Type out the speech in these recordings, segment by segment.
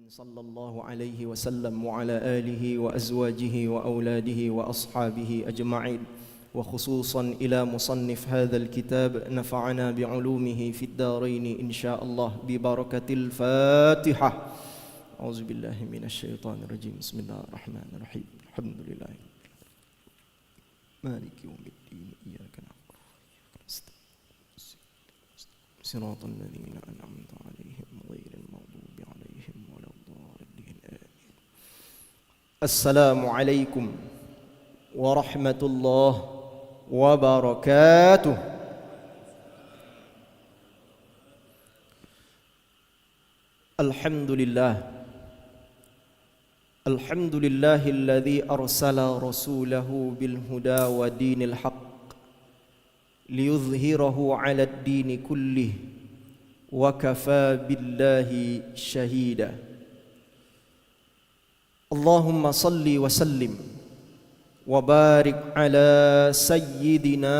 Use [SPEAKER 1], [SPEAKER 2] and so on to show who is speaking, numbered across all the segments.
[SPEAKER 1] صلى الله عليه وسلم وعلى آله وأزواجه وأولاده وأصحابه أجمعين وخصوصا إلى مصنف هذا الكتاب نفعنا بعلومه في الدارين إن شاء الله ببركة الفاتحة. أعوذ بالله من الشيطان الرجيم. بسم الله الرحمن الرحيم. الحمد لله مالك يوم الدين إياك نعبد وإياك نستعين صراط الذين أنعمت عليهم غير المغضوب عليهم ولا الضالين آمين. السلام عليكم ورحمة الله وبركاته. الحمد لله الحمد لله الذي أرسل رسوله بالهدى ودين الحق ليظهره على الدين كله وكفى بالله شهيدا. اللهم صل وسلم وبارك على سيدنا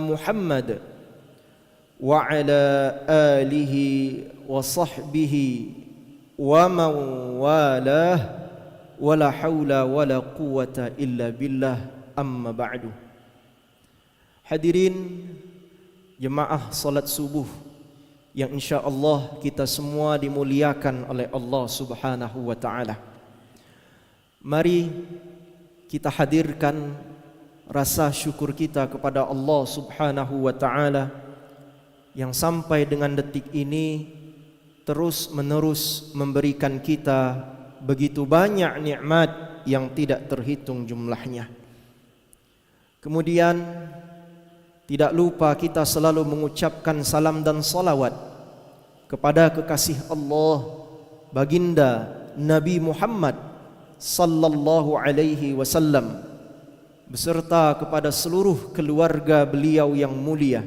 [SPEAKER 1] محمد وعلى آله وصحبه ومن والاه ولا حول ولا قوة إلا بالله. أما بعد. Hadirin jemaah salat subuh yang insya-Allah kita semua dimuliakan oleh Allah Subhanahu wa taala. Mari kita hadirkan rasa syukur kita kepada Allah Subhanahu wa taala yang sampai dengan detik ini terus menerus memberikan kita begitu banyak nikmat yang tidak terhitung jumlahnya. Kemudian tidak lupa kita selalu mengucapkan salam dan salawat kepada kekasih Allah baginda Nabi Muhammad sallallahu alaihi wasallam beserta kepada seluruh keluarga beliau yang mulia.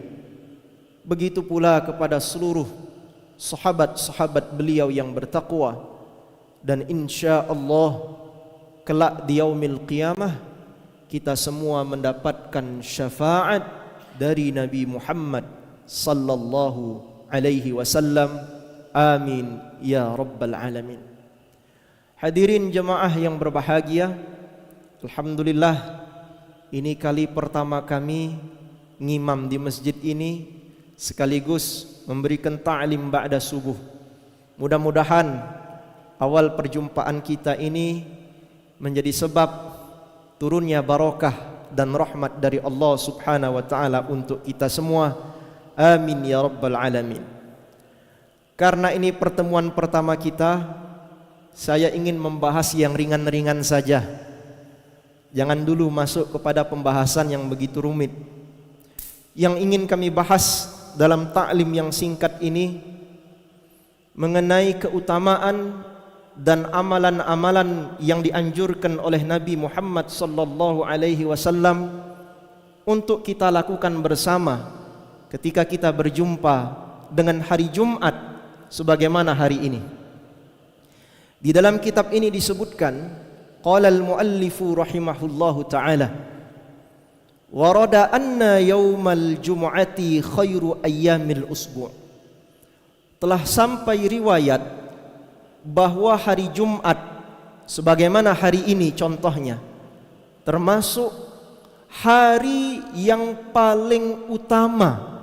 [SPEAKER 1] Begitu pula kepada seluruh sahabat-sahabat beliau yang bertakwa, dan insya-Allah kelak di yaumil qiyamah kita semua mendapatkan syafaat dari Nabi Muhammad sallallahu alaihi wasallam. Amin ya rabbal alamin. Hadirin jemaah yang berbahagia, alhamdulillah ini kali pertama kami ngimam di masjid ini sekaligus memberikan ta'lim ba'da subuh. Mudah-mudahan awal perjumpaan kita ini menjadi sebab turunnya barakah dan rahmat dari Allah Subhanahu wa taala untuk kita semua. Amin ya rabbal alamin. Karena ini pertemuan pertama kita, saya ingin membahas yang ringan-ringan saja. Jangan dulu masuk kepada pembahasan yang begitu rumit. Yang ingin kami bahas dalam ta'lim yang singkat ini mengenai keutamaan dan amalan-amalan yang dianjurkan oleh Nabi Muhammad sallallahu alaihi wasallam untuk kita lakukan bersama ketika kita berjumpa dengan hari Jumat sebagaimana hari ini. Di dalam kitab ini disebutkan, qala al-muallifu rahimahullahu taala, warada anna yaumal jumu'ati khairu ayyamil usbu'. Telah sampai riwayat bahwa hari Jumat sebagaimana hari ini contohnya termasuk hari yang paling utama,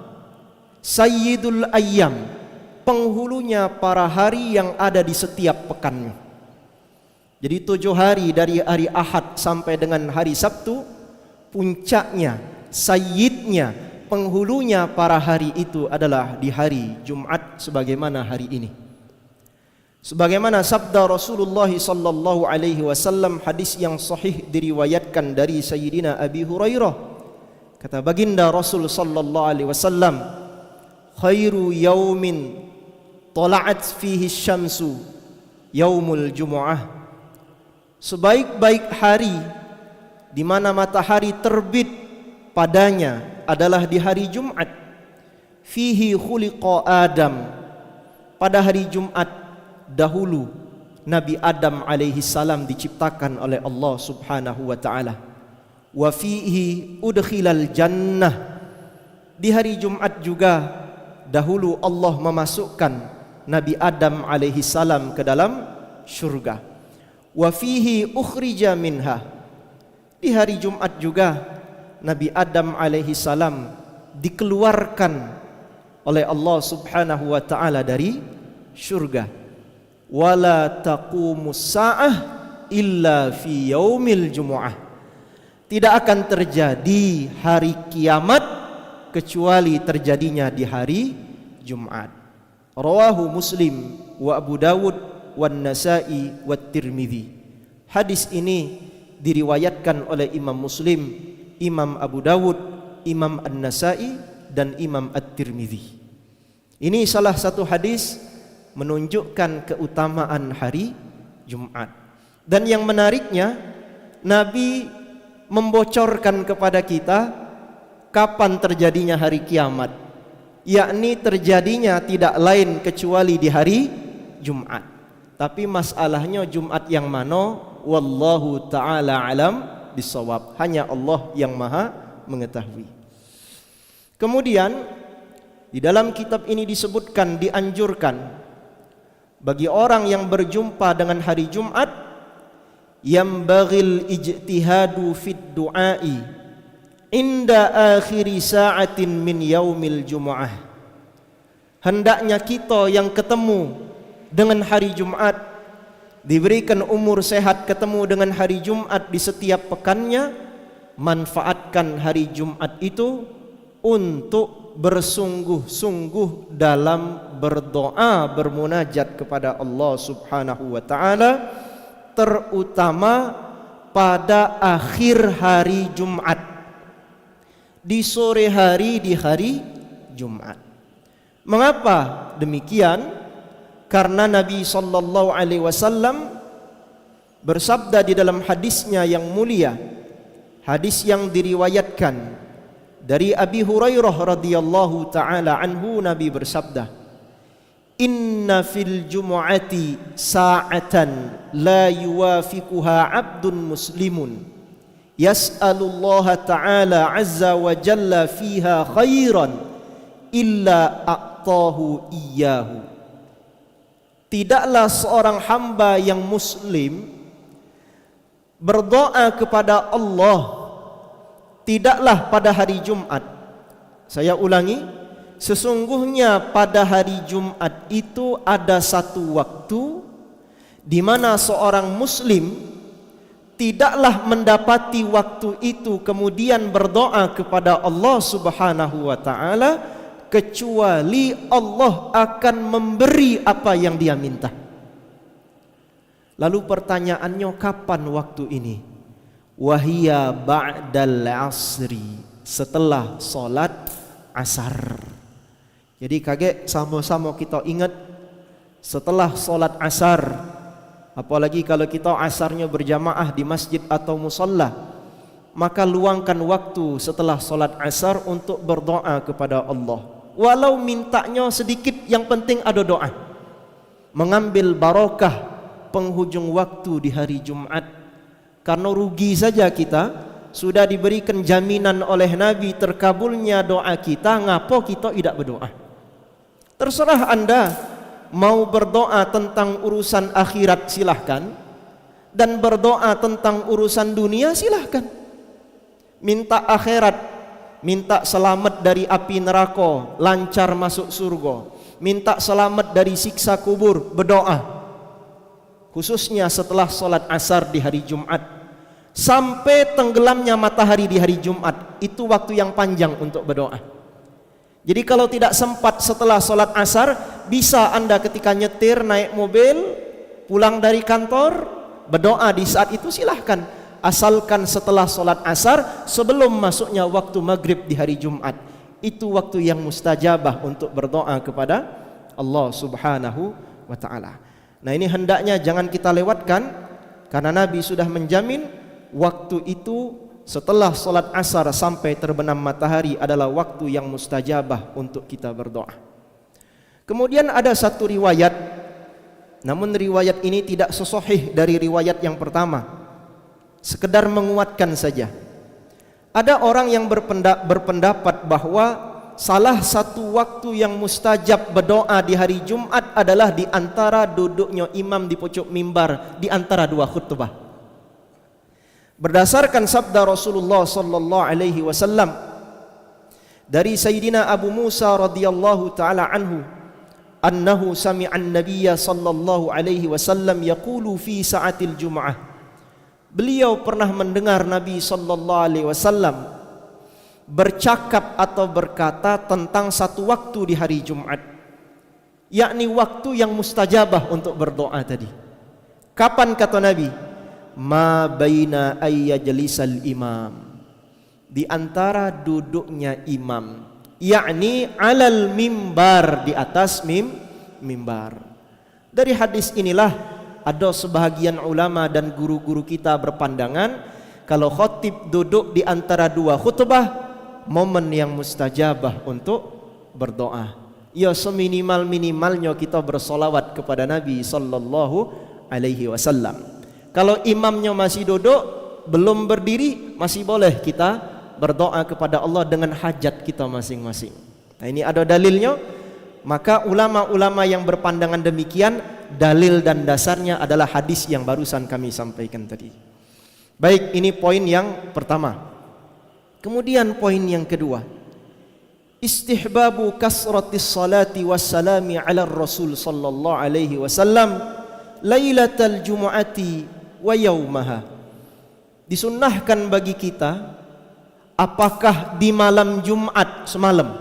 [SPEAKER 1] sayyidul ayyam, penghulunya para hari yang ada di setiap pekannya. Jadi 7 hari dari hari Ahad sampai dengan hari Sabtu, puncaknya, sayyidnya, penghulunya para hari itu adalah di hari Jumat sebagaimana hari ini. Sebagaimana sabda Rasulullah sallallahu alaihi wasallam, hadis yang sahih diriwayatkan dari Sayyidina Abi Hurairah. Kata baginda Rasul sallallahu alaihi wasallam, khairu yaumin tala'at fihi syamsu yaumul jumu'ah. Sebaik-baik hari di mana matahari terbit padanya adalah di hari Jumat. Fihi khuliqa Adam. Pada hari Jumat dahulu Nabi Adam alaihi salam diciptakan oleh Allah Subhanahu wa taala. Wa fihi udkhilal jannah. Di hari Jumat juga dahulu Allah memasukkan Nabi Adam alaihi salam ke dalam syurga. Wa fihi ukhrija minha. Di hari Jumat juga Nabi Adam alaihi salam dikeluarkan oleh Allah Subhanahu wa taala dari syurga. Wala taqumus sa'ah illa fi yaumil jumu'ah. Tidak akan terjadi hari kiamat kecuali terjadinya di hari Jumat. Rawahu Muslim wa Abu Dawud wan Nasa'i wat Tirmidzi. Hadis ini diriwayatkan oleh Imam Muslim, Imam Abu Dawud, Imam An-Nasa'i dan Imam At-Tirmidzi. Ini salah satu hadis menunjukkan keutamaan hari Jumat. Dan yang menariknya, Nabi membocorkan kepada kita kapan terjadinya hari kiamat, yakni terjadinya tidak lain kecuali di hari Jumat. Tapi masalahnya Jumat yang mana, wallahu ta'ala alam bisawab, hanya Allah yang maha mengetahui. Kemudian di dalam kitab ini disebutkan, dianjurkan bagi orang yang berjumpa dengan hari Jumat, yambaghil ijtihadu fid du'ai inda akhiri sa'atin min yaumil jumu'ah. Hendaknya kita yang ketemu dengan hari Jumat, diberikan umur sehat ketemu dengan hari Jumat di setiap pekannya, manfaatkan hari Jumat itu untuk bersungguh-sungguh dalam berdoa, bermunajat kepada Allah Subhanahu wa taala, terutama pada akhir hari Jumat, di sore hari di hari Jumat. Mengapa demikian? Karena Nabi sallallahu alaihi wasallam bersabda di dalam hadisnya yang mulia, hadis yang diriwayatkan dari Abi Hurairah radhiyallahu taala anhu, Nabi bersabda, inna fil jumu'ati sa'atan la yuwafiquha 'abdun muslimun yas'alullaha ta'ala 'azza wa jalla fiha khairan illa a'tahu iyyahu. Tidaklah seorang hamba yang muslim berdoa kepada Allah, tidaklah pada hari Jumat. Saya ulangi, sesungguhnya pada hari Jumat itu ada satu waktu di mana seorang muslim tidaklah mendapati waktu itu kemudian berdoa kepada Allah Subhanahu wa taala, kecuali Allah akan memberi apa yang dia minta. Lalu pertanyaannya, kapan waktu ini? Wahia ba'dal asri, setelah solat asar. Jadi kaget sama-sama kita ingat, setelah solat asar, apalagi kalau kita asarnya berjamaah di masjid atau musalla, maka luangkan waktu setelah solat asar untuk berdoa kepada Allah. Walau mintanya sedikit, yang penting ada doa. Mengambil barakah penghujung waktu di hari Jumat. Karena rugi saja kita, sudah diberikan jaminan oleh Nabi terkabulnya doa kita, ngapa kita tidak berdoa? Terserah Anda mau berdoa tentang urusan akhirat, silahkan, dan berdoa tentang urusan dunia, silahkan. Minta akhirat, minta selamat dari api neraka, lancar masuk surga. Minta selamat dari siksa kubur, berdoa. Khususnya setelah solat asar di hari Jumat, sampai tenggelamnya matahari di hari Jumat, itu waktu yang panjang untuk berdoa. Jadi kalau tidak sempat setelah solat asar, bisa Anda ketika nyetir, naik mobil, pulang dari kantor, berdoa di saat itu, silahkan. Asalkan setelah solat asar, sebelum masuknya waktu maghrib di hari Jumat. Itu waktu yang mustajabah untuk berdoa kepada Allah Subhanahu wa ta'ala. Nah, ini hendaknya jangan kita lewatkan, karena Nabi sudah menjamin waktu itu setelah solat asar sampai terbenam matahari adalah waktu yang mustajabah untuk kita berdoa. Kemudian ada satu riwayat, namun riwayat ini tidak sesahih dari riwayat yang pertama, sekedar menguatkan saja. Ada orang yang berpendapat bahwa salah satu waktu yang mustajab berdoa di hari Jumat adalah di antara duduknya imam di pucuk mimbar di antara dua khutbah. Berdasarkan sabda Rasulullah sallallahu alaihi wasallam dari Sayyidina Abu Musa radhiyallahu taala anhu, annahu sami'a an-nabiyya sallallahu alaihi wasallam yaqulu fi sa'atil jum'ah. Beliau pernah mendengar Nabi sallallahu alaihi wasallam bercakap atau berkata tentang satu waktu di hari Jumat, yakni waktu yang mustajabah untuk berdoa tadi. Kapan kata Nabi? Ma baina ayyajlisal imam, di antara duduknya imam, yakni alal mimbar, di atas mimbar. Dari hadis inilah ada sebahagian ulama dan guru-guru kita berpandangan kalau khatib duduk di antara dua khutbah, momen yang mustajabah untuk berdoa. Ya, seminimal-minimalnya kita bersolawat kepada Nabi sallallahu alaihi wasallam. Kalau imamnya masih duduk, belum berdiri, masih boleh kita berdoa kepada Allah dengan hajat kita masing-masing. Nah, ini ada dalilnya. Maka ulama-ulama yang berpandangan demikian, dalil dan dasarnya adalah hadis yang barusan kami sampaikan tadi. Baik, ini poin yang pertama. Kemudian poin yang kedua, istihbabu kasratis salati wassalami ala Rasul sallallahu alaihi wasallam lailatal jumu'ati wa yaumaha. Disunnahkan bagi kita, apakah di malam Jumat semalam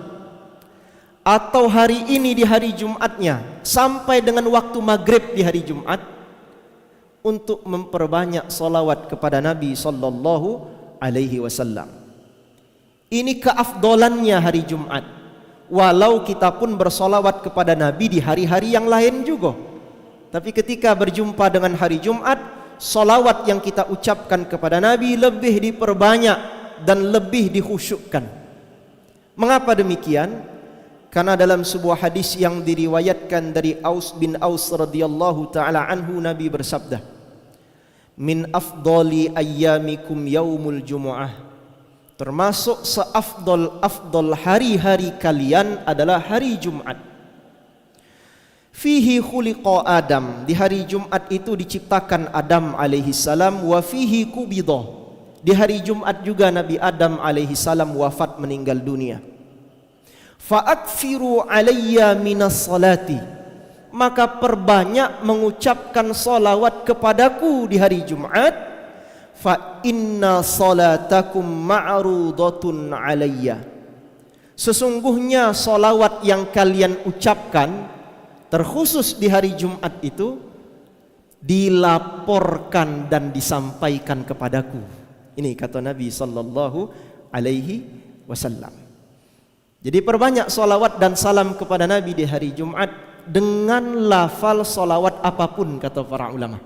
[SPEAKER 1] atau hari ini di hari Jumatnya sampai dengan waktu maghrib di hari Jumat, untuk memperbanyak salawat kepada Nabi sallallahu alaihi wasallam. Ini keafdolannya hari Jumat. Walau kita pun bersolawat kepada Nabi di hari-hari yang lain juga, tapi ketika berjumpa dengan hari Jumat, solawat yang kita ucapkan kepada Nabi lebih diperbanyak dan lebih dikhusyukkan. Mengapa demikian? Karena dalam sebuah hadis yang diriwayatkan dari Aus bin Aus radhiyallahu taala anhu, Nabi bersabda, min afdali ayyamikum yaumul jumu'ah, termasuk seafdol hari-hari kalian adalah hari Jumat. Fihi khuliqa Adam, di hari Jumat itu diciptakan Adam alaihi salam. Wa fihi kubidha, di hari Jumat juga Nabi Adam alaihi salam wafat, meninggal dunia. Fa akfiru alayya minas salati, maka perbanyak mengucapkan salawat kepadaku di hari Jumat. Fa inna salatakum ma'rudatun alayya, sesungguhnya salawat yang kalian ucapkan terkhusus di hari Jumat itu dilaporkan dan disampaikan kepadaku. Ini kata Nabi sallallahu alaihi wasallam. Jadi perbanyak salawat dan salam kepada Nabi di hari Jumat dengan lafal salawat apapun, kata para ulama.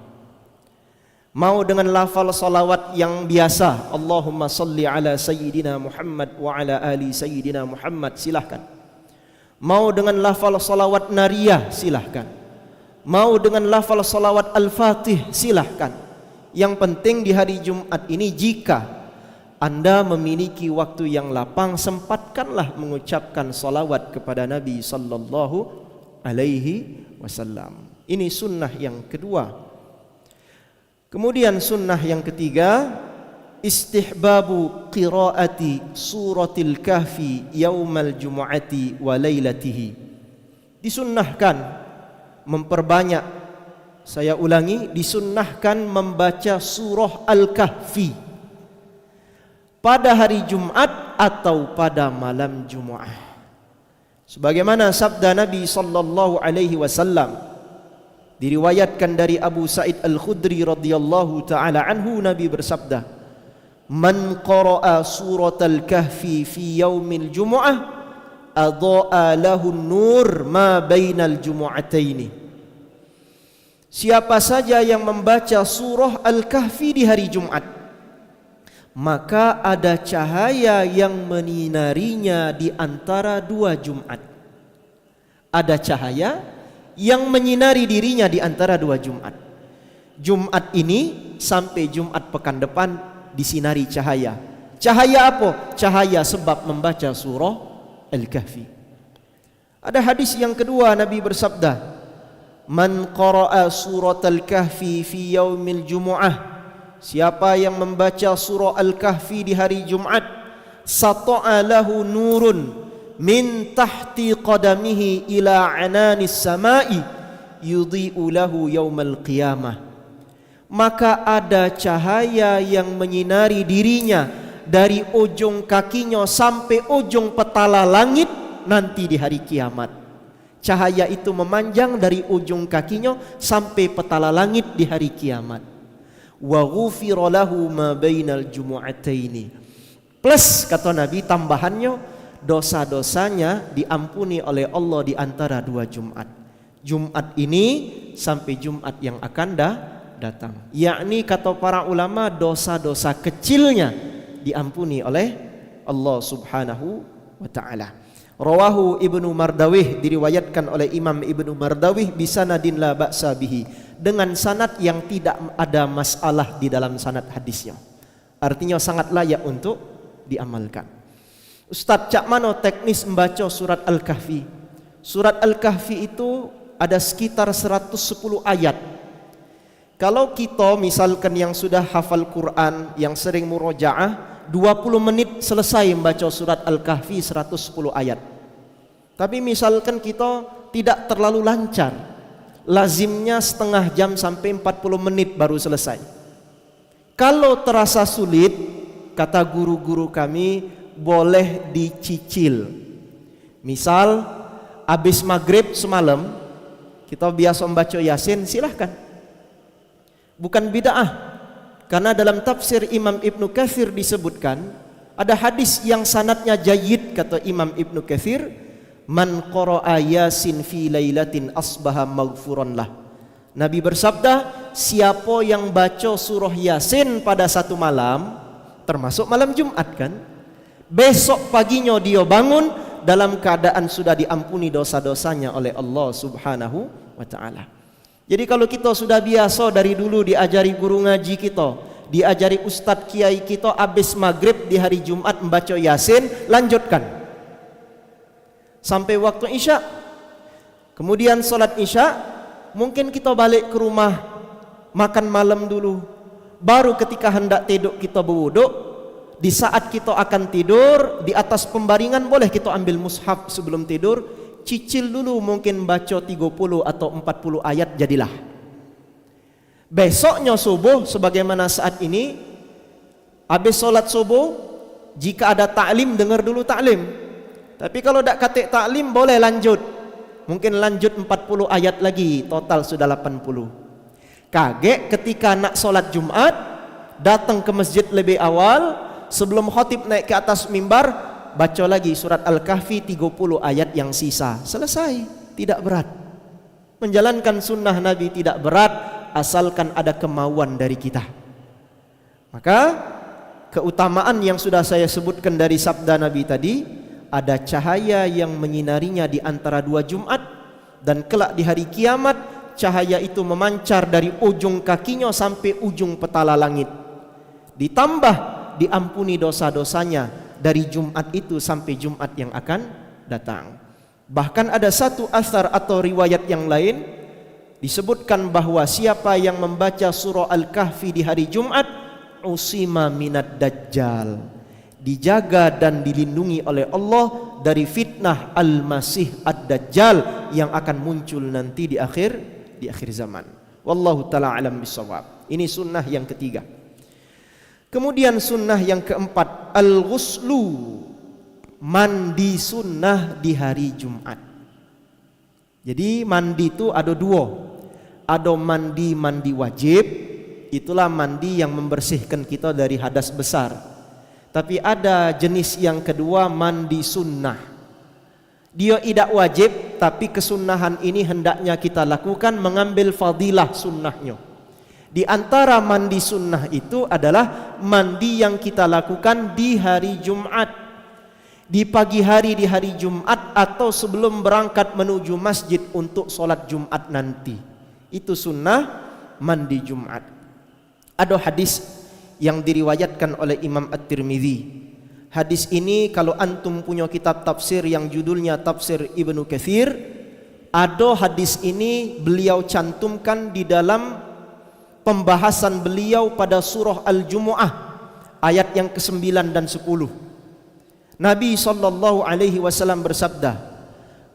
[SPEAKER 1] Mau dengan lafal salawat yang biasa, Allahumma salli ala sayyidina Muhammad wa ala ali sayyidina Muhammad, silahkan. Mau dengan lafal salawat nariyah, silahkan. Mau dengan lafal salawat al-fatih, silahkan. Yang penting di hari Jumat ini, jika Anda memiliki waktu yang lapang, sempatkanlah mengucapkan salawat kepada Nabi sallallahu alaihi wasallam. Ini sunnah yang kedua. Kemudian sunnah yang ketiga, istihbabu qiraati suratil kahfi yaumal jumu'ati wa lailatihi. Disunnahkan memperbanyak, saya ulangi, disunnahkan membaca surah Al-Kahfi pada hari Jumat atau pada malam Jumat. Sebagaimana sabda Nabi sallallahu alaihi wasallam diriwayatkan dari Abu Sa'id Al-Khudri radhiyallahu taala anhu, Nabi bersabda, man qara'a suratal kahfi fi yaumil jumu'ah adha'a lahu nur ma bainal jumu'ataini. Siapa saja yang membaca surah Al-Kahfi di hari Jumat, maka ada cahaya yang menyinarinya di antara dua Jumat. Ada cahaya yang menyinari dirinya di antara dua Jumat. Jumat ini sampai Jumat pekan depan disinari cahaya. Cahaya apa? Cahaya sebab membaca surah Al-Kahfi. Ada hadis yang kedua, Nabi bersabda, "Man qara'a surat Al-Kahfi fi yaumil Jumu'ah." Siapa yang membaca surah Al-Kahfi di hari Jumat, sata'a lahu nurun min tahti qadamihi ila ananis sama'i yudhi'u lahu yaumal qiyamah. Maka ada cahaya yang menyinari dirinya dari ujung kakinya sampai ujung petala langit nanti di hari kiamat. Cahaya itu memanjang dari ujung kakinya sampai petala langit di hari kiamat. Wa ghufira lahu ma bainal jumu'ataini. Plus kata Nabi tambahannya, dosa-dosanya diampuni oleh Allah di antara dua Jumat. Jumat ini sampai Jumat yang akan datang. Yakni kata para ulama, dosa-dosa kecilnya diampuni oleh Allah Subhanahu wa taala. Rawahu Ibnu Mardawih, diriwayatkan oleh Imam Ibnu Mardawih bisanadin la ba'sa bihi, dengan sanad yang tidak ada masalah di dalam sanad hadisnya. Artinya sangat layak untuk diamalkan. Ustaz, cak mano teknis membaca surat Al-Kahfi? Surat Al-Kahfi itu ada sekitar 110 ayat. Kalau kita misalkan yang sudah hafal Quran, yang sering murojaah, 20 menit selesai membaca surat Al-Kahfi 110 ayat. Tapi misalkan kita tidak terlalu lancar, lazimnya setengah jam sampai 40 menit baru selesai. Kalau terasa sulit, kata guru-guru kami, boleh dicicil. Misal habis maghrib semalam kita biasa membaca Yasin, silahkan, bukan bid'ah. Karena dalam tafsir Imam Ibnu Katsir disebutkan, ada hadis yang sanadnya jayyid, kata Imam Ibnu Katsir, man qara'a Yasin fi lailatin asbaha maghfuran lah. Nabi bersabda, siapa yang baca surah Yasin pada satu malam, termasuk malam Jumat kan, besok paginya dia bangun dalam keadaan sudah diampuni dosa-dosanya oleh Allah Subhanahu wa taala. Jadi kalau kita sudah biasa dari dulu diajari guru ngaji kita, diajari ustadz kiai kita, habis maghrib di hari Jumat membaca Yasin, lanjutkan sampai waktu Isya. Kemudian sholat Isya, mungkin kita balik ke rumah, makan malam dulu, baru ketika hendak tidur kita berwuduk. Di saat kita akan tidur, di atas pembaringan boleh kita ambil mushaf sebelum tidur, cicil dulu, mungkin baca 30 atau 40 ayat jadilah. Besoknya subuh, sebagaimana saat ini, habis solat subuh, jika ada ta'lim, dengar dulu ta'lim. Tapi kalau tak katik ta'lim, boleh lanjut. Mungkin lanjut 40 ayat lagi, total sudah 80. Kaget ketika nak solat Jumat, datang ke masjid lebih awal, sebelum khatib naik ke atas mimbar, baca lagi surat Al-Kahfi 30 ayat yang sisa. Selesai, tidak berat. Menjalankan sunnah Nabi tidak berat, asalkan ada kemauan dari kita. Maka keutamaan yang sudah saya sebutkan dari sabda Nabi tadi, ada cahaya yang menyinarinya di antara dua Jumat, dan kelak di hari kiamat cahaya itu memancar dari ujung kakinya sampai ujung petala langit. Ditambah diampuni dosa-dosanya dari Jumat itu sampai Jumat yang akan datang. Bahkan ada satu asar atau riwayat yang lain disebutkan bahwa siapa yang membaca surah Al-Kahfi di hari Jumat, usima minad dajjal, dijaga dan dilindungi oleh Allah dari fitnah Al-Masih Ad-Dajjal yang akan muncul nanti di akhir zaman. Wallahu ta'ala alam bisawab. Ini sunnah yang ketiga. Kemudian sunnah yang keempat, al-ghuslu, mandi sunnah di hari Jumat. Jadi mandi itu ada dua, ada mandi wajib, itulah mandi yang membersihkan kita dari hadas besar. Tapi ada jenis yang kedua, mandi sunnah. Dia tidak wajib, tapi kesunnahan ini hendaknya kita lakukan, mengambil fadilah sunnahnya. Di antara mandi sunnah itu adalah mandi yang kita lakukan di hari Jumat, di pagi hari di hari Jumat, atau sebelum berangkat menuju masjid untuk solat Jumat nanti. Itu sunnah mandi Jumat. Ada hadis yang diriwayatkan oleh Imam At-Tirmidzi, Hadis ini kalau antum punya kitab tafsir yang judulnya Tafsir Ibnu Katsir, ada hadis ini beliau cantumkan di dalam pembahasan beliau pada surah Al-Jumu'ah ayat yang ke-9 dan 10. Nabi sallallahu alaihi wasallam bersabda,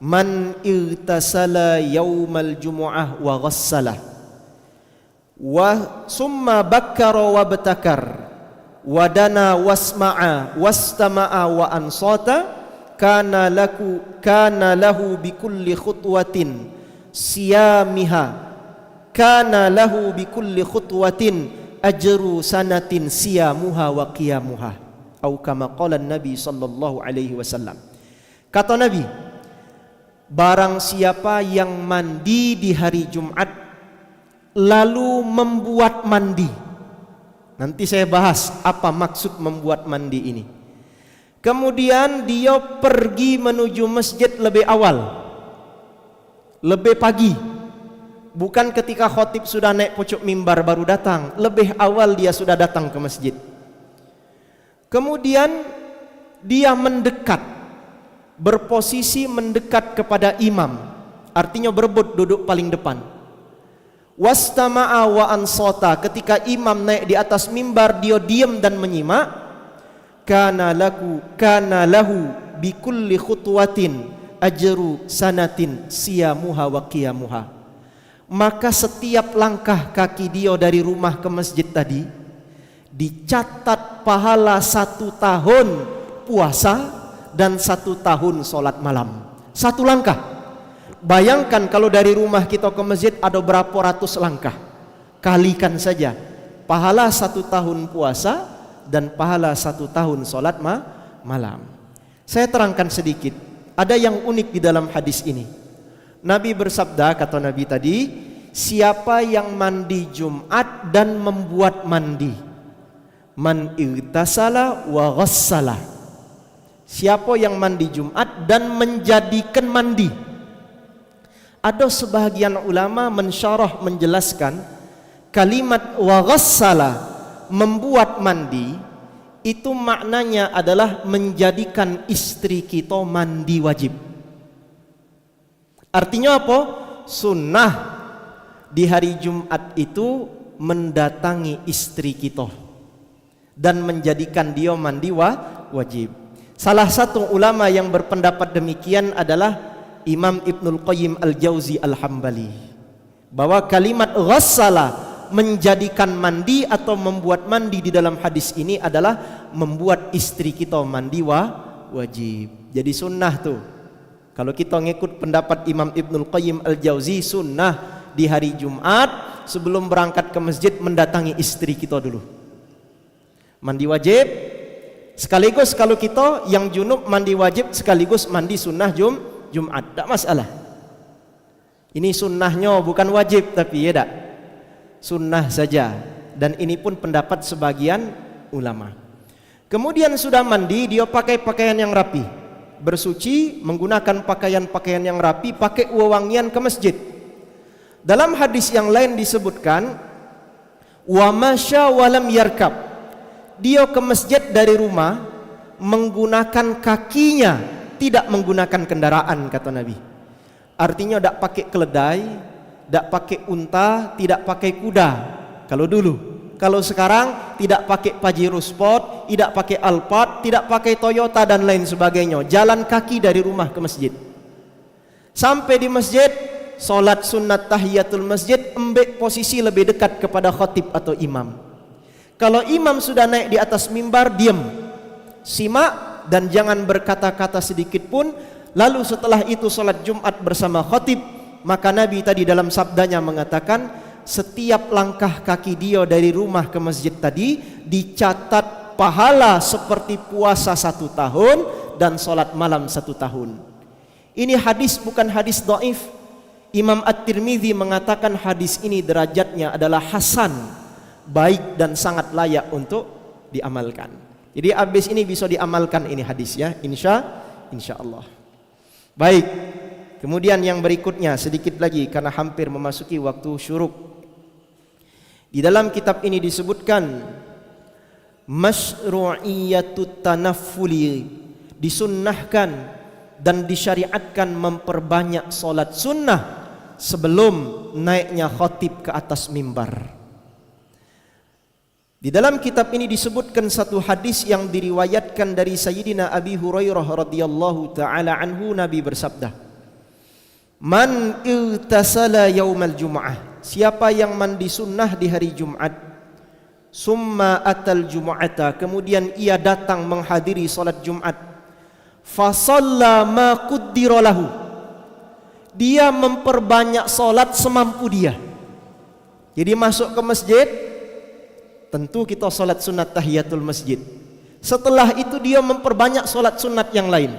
[SPEAKER 1] "Man irtasala yaumal jumu'ah wa ghassala wa summa bakkara wa batakar wa dana wasma'a wastama'a wa ansata kana lahu bikulli khutwatin siyamiha kana lahu bikulli khutwatin ajru sanatin siyamuha wa qiyamuha." Atau kama qala Nabi sallallahu alaihi wasallam. Kata Nabi, barang siapa yang mandi di hari Jumat lalu membuat mandi. Nanti saya bahas apa maksud membuat mandi ini. Kemudian dia pergi menuju masjid lebih awal, lebih pagi. Bukan ketika khotib sudah naik pucuk mimbar baru datang, lebih awal dia sudah datang ke masjid. Kemudian dia mendekat, berposisi mendekat kepada imam, artinya berebut duduk paling depan. Wastama'a wa ansota, ketika imam naik di atas mimbar dia diam dan menyimak. Kana lahu bikulli khutwatin ajru sanatin siyamuha wa qiyamuha. Maka setiap langkah kaki dia dari rumah ke masjid tadi dicatat pahala 1 tahun puasa dan 1 tahun solat malam. 1 langkah. Bayangkan kalau dari rumah kita ke masjid ada berapa ratus langkah. Kalikan saja. Pahala 1 tahun puasa dan pahala 1 tahun solat malam. Saya terangkan sedikit. Ada yang unik di dalam hadis ini. Nabi bersabda, kata Nabi tadi, siapa yang mandi Jumat dan membuat mandi, man irtasala wa ghassala, siapa yang mandi Jumat dan menjadikan mandi. Ada sebahagian ulama mensyarah menjelaskan kalimat wa ghassala, membuat mandi, itu maknanya adalah menjadikan istri kita mandi wajib. Artinya apa? Sunnah di hari Jumat itu mendatangi istri kita dan menjadikan dia mandi wajib. Salah satu ulama yang berpendapat demikian adalah Imam Ibnul Qayyim Al-Jauzi Al-Hambali, bahwa kalimat ghassala, menjadikan mandi atau membuat mandi di dalam hadis ini adalah membuat istri kita mandi wajib. Jadi sunnah tuh. Kalau kita ngikut pendapat Imam Ibnul Qayyim Al-Jauzi, sunnah di hari Jumat sebelum berangkat ke masjid mendatangi istri kita dulu. Mandi wajib, sekaligus kalau kita yang junub mandi wajib sekaligus mandi sunnah Jumat, tak masalah. Ini sunnahnya bukan wajib, tapi ya tak, sunnah saja. Dan ini pun pendapat sebagian ulama. Kemudian sudah mandi, dia pakai pakaian yang rapi, bersuci, menggunakan pakaian-pakaian yang rapi, pakai wewangian ke masjid. Dalam hadis yang lain disebutkan, wa masya walam yarkab, dia ke masjid dari rumah menggunakan kakinya, tidak menggunakan kendaraan, kata Nabi. Artinya tidak pakai keledai, tidak pakai unta, tidak pakai kuda. Kalau dulu, kalau sekarang tidak pakai Pajero Sport, tidak pakai Alphard, tidak pakai Toyota dan lain sebagainya. Jalan kaki dari rumah ke masjid. Sampai di masjid, solat sunat tahiyatul masjid, ambil posisi lebih dekat kepada khatib atau imam. Kalau imam sudah naik di atas mimbar, diam, simak dan jangan berkata-kata sedikit pun. Lalu setelah itu solat Jumat bersama khatib. Maka Nabi tadi dalam sabdanya mengatakan, setiap langkah kaki dia dari rumah ke masjid tadi dicatat pahala seperti puasa 1 tahun dan solat malam 1 tahun. Ini hadis bukan hadis dhaif. Imam At-Tirmidzi mengatakan hadis ini derajatnya adalah hasan, baik dan sangat layak untuk diamalkan. Jadi habis ini bisa diamalkan ini hadis ya, insya Allah. Baik. Kemudian yang berikutnya sedikit lagi karena hampir memasuki waktu syuruk. Di dalam kitab ini disebutkan masyru'iyatut tanaffuli, disunnahkan dan disyariatkan memperbanyak solat sunnah sebelum naiknya khatib ke atas mimbar. Di dalam kitab ini disebutkan satu hadis yang diriwayatkan dari Sayyidina Abi Hurairah radhiyallahu taala anhu. Nabi bersabda, "Man iltasala yaumal jum'ah," siapa yang mandi sunnah di hari Jumat, summa atal jum'ata, kemudian ia datang menghadiri salat Jumat, fa shalla ma qaddara lahu, dia memperbanyak salat semampu dia. Jadi masuk ke masjid, tentu kita salat sunat tahiyatul masjid. Setelah itu dia memperbanyak salat sunat yang lain.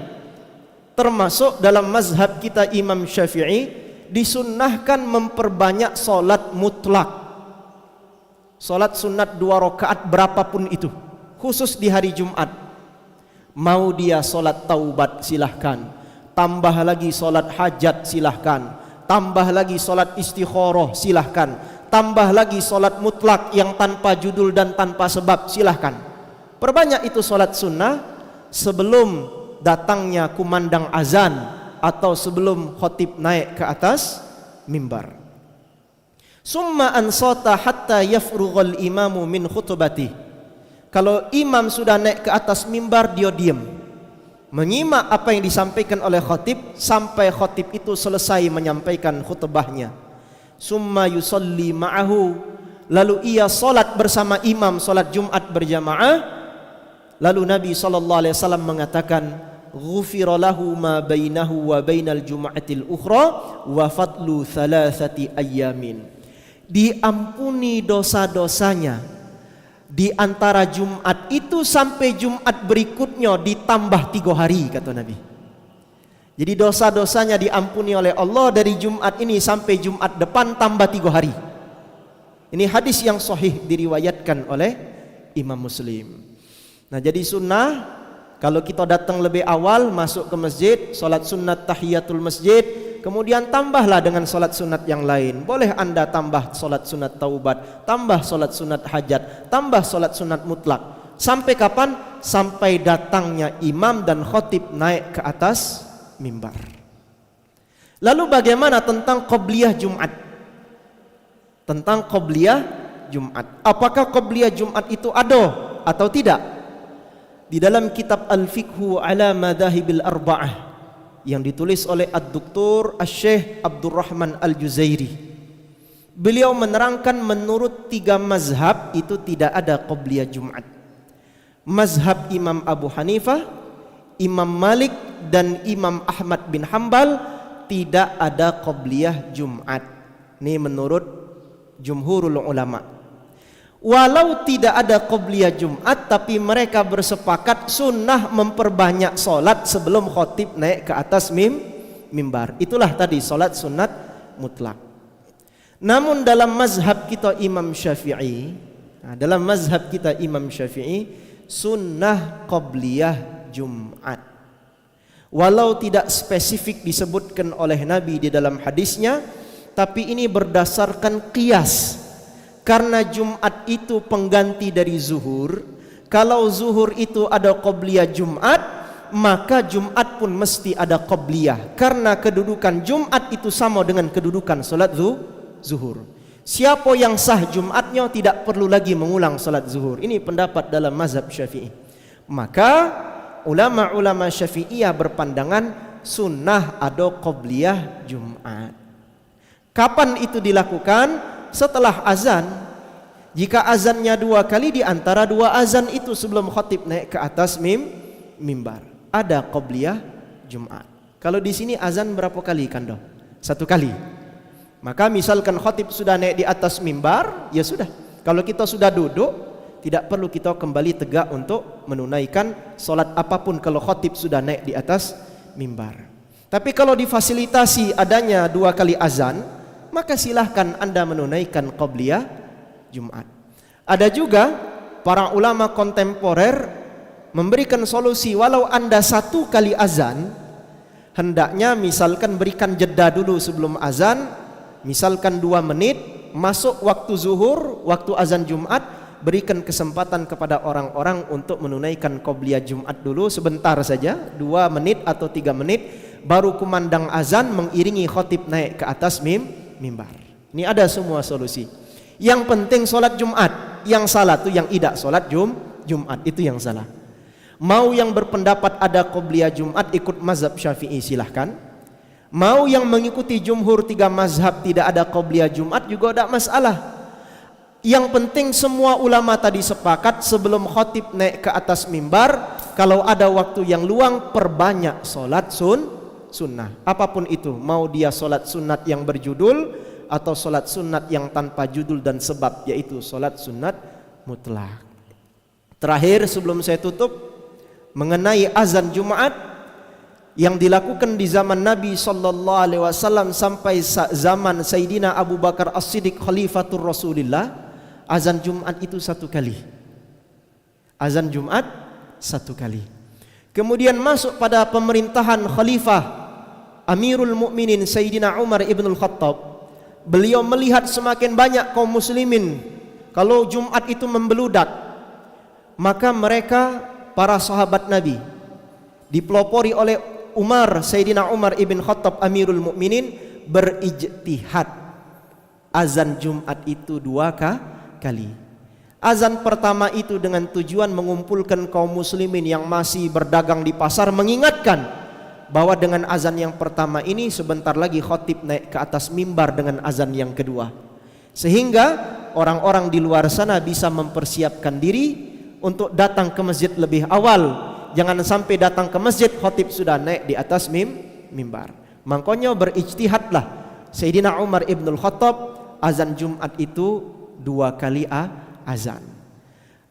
[SPEAKER 1] Termasuk dalam mazhab kita Imam Syafi'i disunnahkan memperbanyak salat mutlak. Salat sunat 2 rakaat berapapun itu, khusus di hari Jumat. Mau dia salat taubat silahkan, tambah lagi salat hajat silahkan, tambah lagi salat istikharah silahkan, tambah lagi solat mutlak yang tanpa judul dan tanpa sebab, silahkan. Perbanyak itu solat sunnah sebelum datangnya kumandang azan atau sebelum khatib naik ke atas mimbar. Summa ansata hatta yafrughal imamu min khutbati. Kalau imam sudah naik ke atas mimbar, dia diam, menyimak apa yang disampaikan oleh khatib sampai khatib itu selesai menyampaikan khutbahnya. Summa yusalli ma'ahu, lalu ia salat bersama imam, salat Jumat berjamaah. Lalu Nabi SAW mengatakan, ghufira lahu ma bainahu wa bainal jum'atil ukhra wa fadlu thalathati ayyamin. Diampuni dosa-dosanya di antara Jumat itu sampai Jumat berikutnya, ditambah 3 hari, kata Nabi. Jadi dosa-dosanya diampuni oleh Allah dari Jumat ini sampai Jumat depan, tambah 3 hari. Ini hadis yang sahih diriwayatkan oleh Imam Muslim. Nah, jadi sunnah kalau kita datang lebih awal masuk ke masjid, salat sunat tahiyatul masjid, kemudian tambahlah dengan salat sunat yang lain. Boleh Anda tambah salat sunat taubat, tambah salat sunat hajat, tambah salat sunat mutlak. Sampai kapan? Sampai datangnya imam dan khatib naik ke atas mimbar. Lalu bagaimana tentang qabliyah Jumat? Tentang qabliyah Jumat, apakah qabliyah Jumat itu ada atau tidak? Di dalam kitab Al-Fiqhu ala Madhahibil Arba'ah yang ditulis oleh Ad-Doktor Asy-Syaikh Abdurrahman Al-Juzairi, beliau menerangkan menurut 3 mazhab itu tidak ada qabliyah Jumat. Mazhab Imam Abu Hanifah, Imam Malik dan Imam Ahmad bin Hambal tidak ada qabliyah Jumat. Ini menurut jumhurul ulama. Walau tidak ada qabliyah Jumat, tapi mereka bersepakat sunnah memperbanyak solat sebelum khatib naik ke atas mimbar. Itulah tadi solat sunat mutlak. Namun dalam mazhab kita Imam Syafi'i, sunnah qabliyah Jumat, walau tidak spesifik disebutkan oleh Nabi di dalam hadisnya, tapi ini berdasarkan qiyas. Karena Jumat itu pengganti dari zuhur. Kalau zuhur itu ada qabliyah Jumat, maka Jumat pun mesti ada qabliyah. Karena kedudukan Jumat itu sama dengan kedudukan salat zuhur. Siapa yang sah Jumatnya tidak perlu lagi mengulang salat zuhur. Ini pendapat dalam mazhab Syafi'i. Maka ulama-ulama Syafi'iyah berpandangan sunnah ada qabliyah Jumat. Kapan itu dilakukan? Setelah azan. Jika azannya 2 kali, di antara 2 azan itu sebelum khatib naik ke atas mimbar, ada qabliyah Jumat. Kalau di sini azan berapa kali kan, 1 kali. Maka misalkan khatib sudah naik di atas mimbar, ya sudah. Kalau kita sudah duduk, tidak perlu kita kembali tegak untuk menunaikan solat apapun kalau khatib sudah naik di atas mimbar. Tapi kalau difasilitasi adanya 2 kali azan, maka silahkan Anda menunaikan qabliyah Jumat. Ada juga para ulama kontemporer memberikan solusi, walau Anda 1 kali azan, hendaknya misalkan berikan jeda dulu sebelum azan, misalkan 2 menit, masuk waktu zuhur, waktu azan Jumat, berikan kesempatan kepada orang-orang untuk menunaikan qobliyah Jumat dulu sebentar saja, 2 menit atau 3 menit, baru kumandang azan mengiringi khatib naik ke atas mimbar. Ini ada semua solusi. Yang penting solat Jumat. Yang salah tuh yang tidak solat Jumat, itu yang salah. Mau yang berpendapat ada qobliyah Jumat ikut mazhab Syafi'i silahkan. Mau yang mengikuti jumhur 3 mazhab tidak ada qobliyah Jumat juga tidak masalah. Yang penting semua ulama tadi sepakat sebelum khatib naik ke atas mimbar, kalau ada waktu yang luang perbanyak solat sunnah. Apapun itu, mau dia solat sunat yang berjudul atau solat sunat yang tanpa judul dan sebab, yaitu solat sunat mutlak. Terakhir sebelum saya tutup, mengenai azan Jumat yang dilakukan di zaman Nabi sallallahu alaihi wasallam sampai zaman Sayyidina Abu Bakar As-Siddiq Khalifatur Rasulillah, azan Jumat itu 1 kali. Azan Jumat 1 kali. Kemudian masuk pada pemerintahan Khalifah Amirul Mukminin Sayyidina Umar ibn al-Khattab. Beliau melihat semakin banyak kaum muslimin kalau Jumat itu membeludak, maka mereka para sahabat Nabi dipelopori oleh Sayyidina Umar ibn Khattab Amirul Mukminin berijtihad azan Jumat itu 2 kali. Azan pertama itu dengan tujuan mengumpulkan kaum muslimin yang masih berdagang di pasar, mengingatkan bahwa dengan azan yang pertama ini sebentar lagi khatib naik ke atas mimbar dengan azan yang kedua, sehingga orang-orang di luar sana bisa mempersiapkan diri untuk datang ke masjid lebih awal. Jangan sampai datang ke masjid khatib sudah naik di atas mimbar. Makanya berijtihadlah Sayyidina Umar ibn al-Khattab, azan Jumat itu 2 kali azan.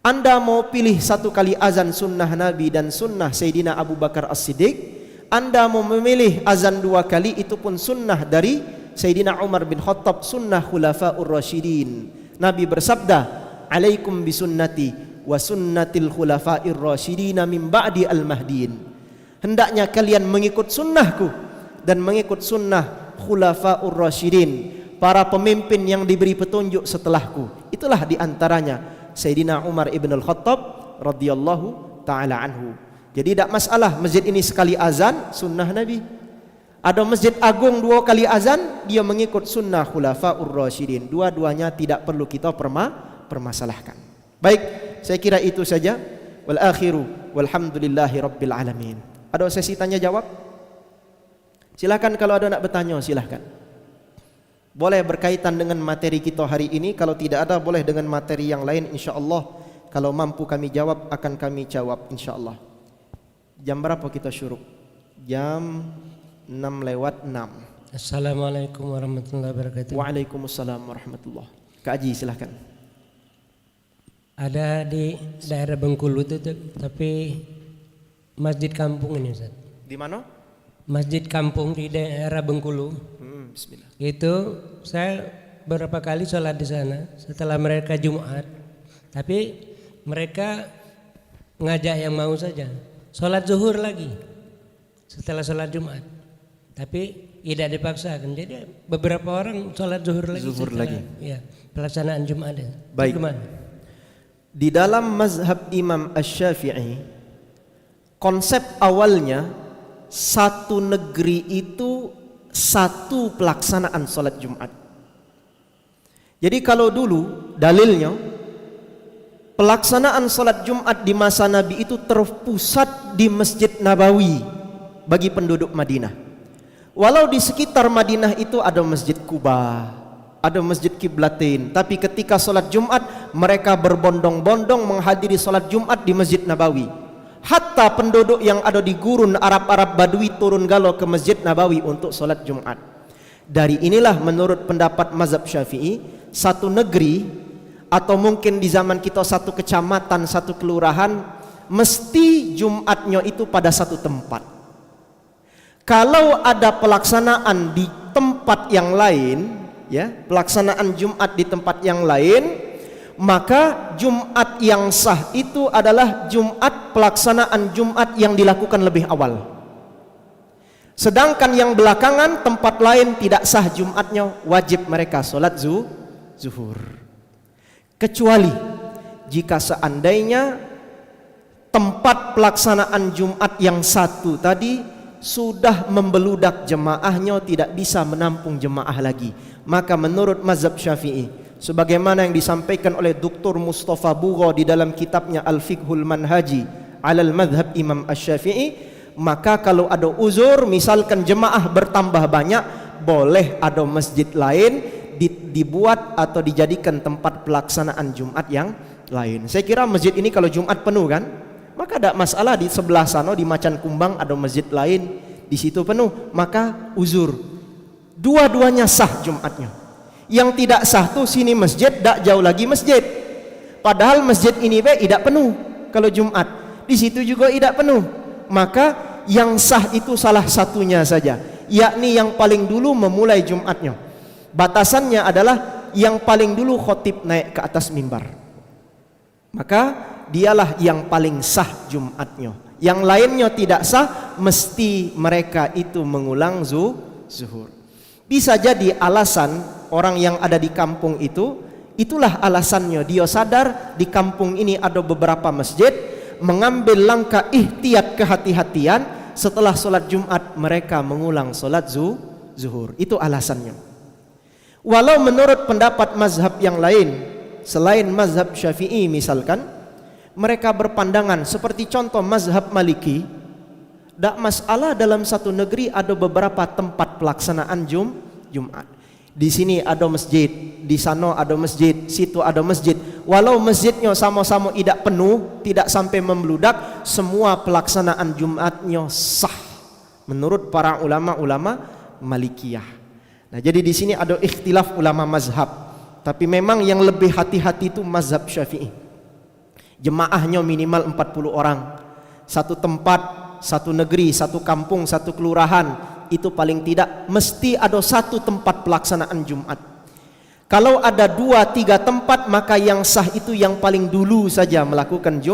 [SPEAKER 1] Anda mau pilih 1 kali azan sunnah Nabi dan sunnah Sayyidina Abu Bakar As-Siddiq, Anda mau memilih azan 2 kali, itu pun sunnah dari Sayyidina Umar bin Khattab, sunnah Khulafaur Rasyidin. Nabi bersabda, "Alaikum bisunnati wa sunnatil khulafair rasyidin min ba'di al-mahdiin." Hendaknya kalian mengikut sunnahku dan mengikut sunnah Khulafaur Rasyidin, para pemimpin yang diberi petunjuk setelahku. Itulah diantaranya Sayyidina Umar ibn al-Khattab radhiyallahu ta'ala anhu. Jadi tidak masalah masjid ini sekali azan, sunnah Nabi. Ada masjid agung 2 kali azan, dia mengikut sunnah Khulafaur Rasyidin. Dua-duanya tidak perlu kita permasalahkan. Baik, saya kira itu saja. Wal akhiru walhamdulillahi rabbil alamin. Ada sesi tanya jawab? Silakan kalau ada nak bertanya, silakan. Boleh berkaitan dengan materi kita hari ini, kalau tidak ada boleh dengan materi yang lain, insyaallah. Kalau mampu kami jawab akan kami jawab insyaallah. Jam berapa kita syuruk? Jam 6:06.
[SPEAKER 2] Assalamualaikum warahmatullahi wabarakatuh.
[SPEAKER 1] Waalaikumsalam warahmatullahi. Kak Haji silahkan.
[SPEAKER 2] Ada di daerah Bengkulu itu, tapi masjid kampung ini Ustaz.
[SPEAKER 1] Di mana?
[SPEAKER 2] Masjid kampung di daerah Bengkulu.
[SPEAKER 1] Bismillah.
[SPEAKER 2] Itu saya beberapa kali sholat di sana setelah mereka Jumat. Tapi mereka ngajak yang mau saja. Sholat zuhur lagi setelah sholat Jumat, tapi tidak dipaksakan. Jadi beberapa orang sholat zuhur lagi. Ya, pelaksanaan Jumat.
[SPEAKER 1] Baik.
[SPEAKER 2] Gimana?
[SPEAKER 1] Di dalam mazhab Imam Asy-Syafi'i, konsep awalnya satu negeri itu satu pelaksanaan sholat Jumat. Jadi kalau dulu dalilnya pelaksanaan sholat Jumat di masa Nabi itu terpusat di Masjid Nabawi bagi penduduk Madinah. Walau di sekitar Madinah itu ada Masjid Kuba, ada Masjid Kiblatain, tapi ketika sholat Jumat mereka berbondong-bondong menghadiri sholat Jumat di Masjid Nabawi. Hatta penduduk yang ada di gurun Arab-Arab Badui turun galau ke Masjid Nabawi untuk sholat Jumat. Dari inilah menurut pendapat mazhab Syafi'i, satu negeri atau mungkin di zaman kita satu kecamatan, satu kelurahan, mesti Jumatnya itu pada satu tempat. Kalau ada pelaksanaan di tempat yang lain, ya, pelaksanaan Jumat di tempat yang lain, maka Jumat yang sah itu adalah Jumat, pelaksanaan Jumat yang dilakukan lebih awal. Sedangkan yang belakangan tempat lain tidak sah Jumatnya, wajib mereka sholat zuhur. Kecuali jika seandainya tempat pelaksanaan Jumat yang satu tadi sudah membeludak jemaahnya, tidak bisa menampung jemaah lagi, maka menurut mazhab Syafi'i, sebagaimana yang disampaikan oleh Dr. Mustafa Bugha di dalam kitabnya Al-Fiqhul Manhaji alal Madhab Imam Asy-Syafi'i, maka kalau ada uzur, misalkan jemaah bertambah banyak, boleh ada masjid lain dibuat atau dijadikan tempat pelaksanaan Jumat yang lain. Saya kira masjid ini kalau Jumat penuh kan, maka ada masalah di sebelah sana di Macan Kumbang ada masjid lain, di situ penuh, maka uzur. Dua-duanya sah Jumatnya. Yang tidak sah tuh sini masjid, dak jauh lagi masjid. Padahal masjid ini tidak penuh kalau Jumat. Di situ juga tidak penuh. Maka yang sah itu salah satunya saja, yakni yang paling dulu memulai Jumatnya. Batasannya adalah yang paling dulu khotib naik ke atas mimbar, maka dialah yang paling sah Jumatnya. Yang lainnya tidak sah, mesti mereka itu mengulang zuhur. Bisa jadi alasan orang yang ada di kampung itu, itulah alasannya dia sadar di kampung ini ada beberapa masjid, mengambil langkah ihtiyat kehati-hatian, setelah sholat Jumat mereka mengulang sholat zuhur. Itu alasannya. Walau menurut pendapat mazhab yang lain selain mazhab Syafi'i misalkan, mereka berpandangan seperti contoh mazhab Maliki, tidak masalah dalam satu negeri ada beberapa tempat pelaksanaan Jumat. Di sini ada masjid, di sana ada masjid, situ ada masjid. Walau masjidnya sama-sama tidak penuh, tidak sampai membludak, semua pelaksanaan Jumatnya sah menurut para ulama-ulama Malikiyah. Nah, jadi di sini ada ikhtilaf ulama mazhab, tapi memang yang lebih hati-hati itu mazhab Syafi'i. Jemaahnya minimal 40 orang, satu tempat, satu negeri, satu kampung, satu kelurahan, itu paling tidak mesti ada satu tempat pelaksanaan Jumat. Kalau ada 2-3 tempat, maka yang sah itu yang paling dulu saja melakukan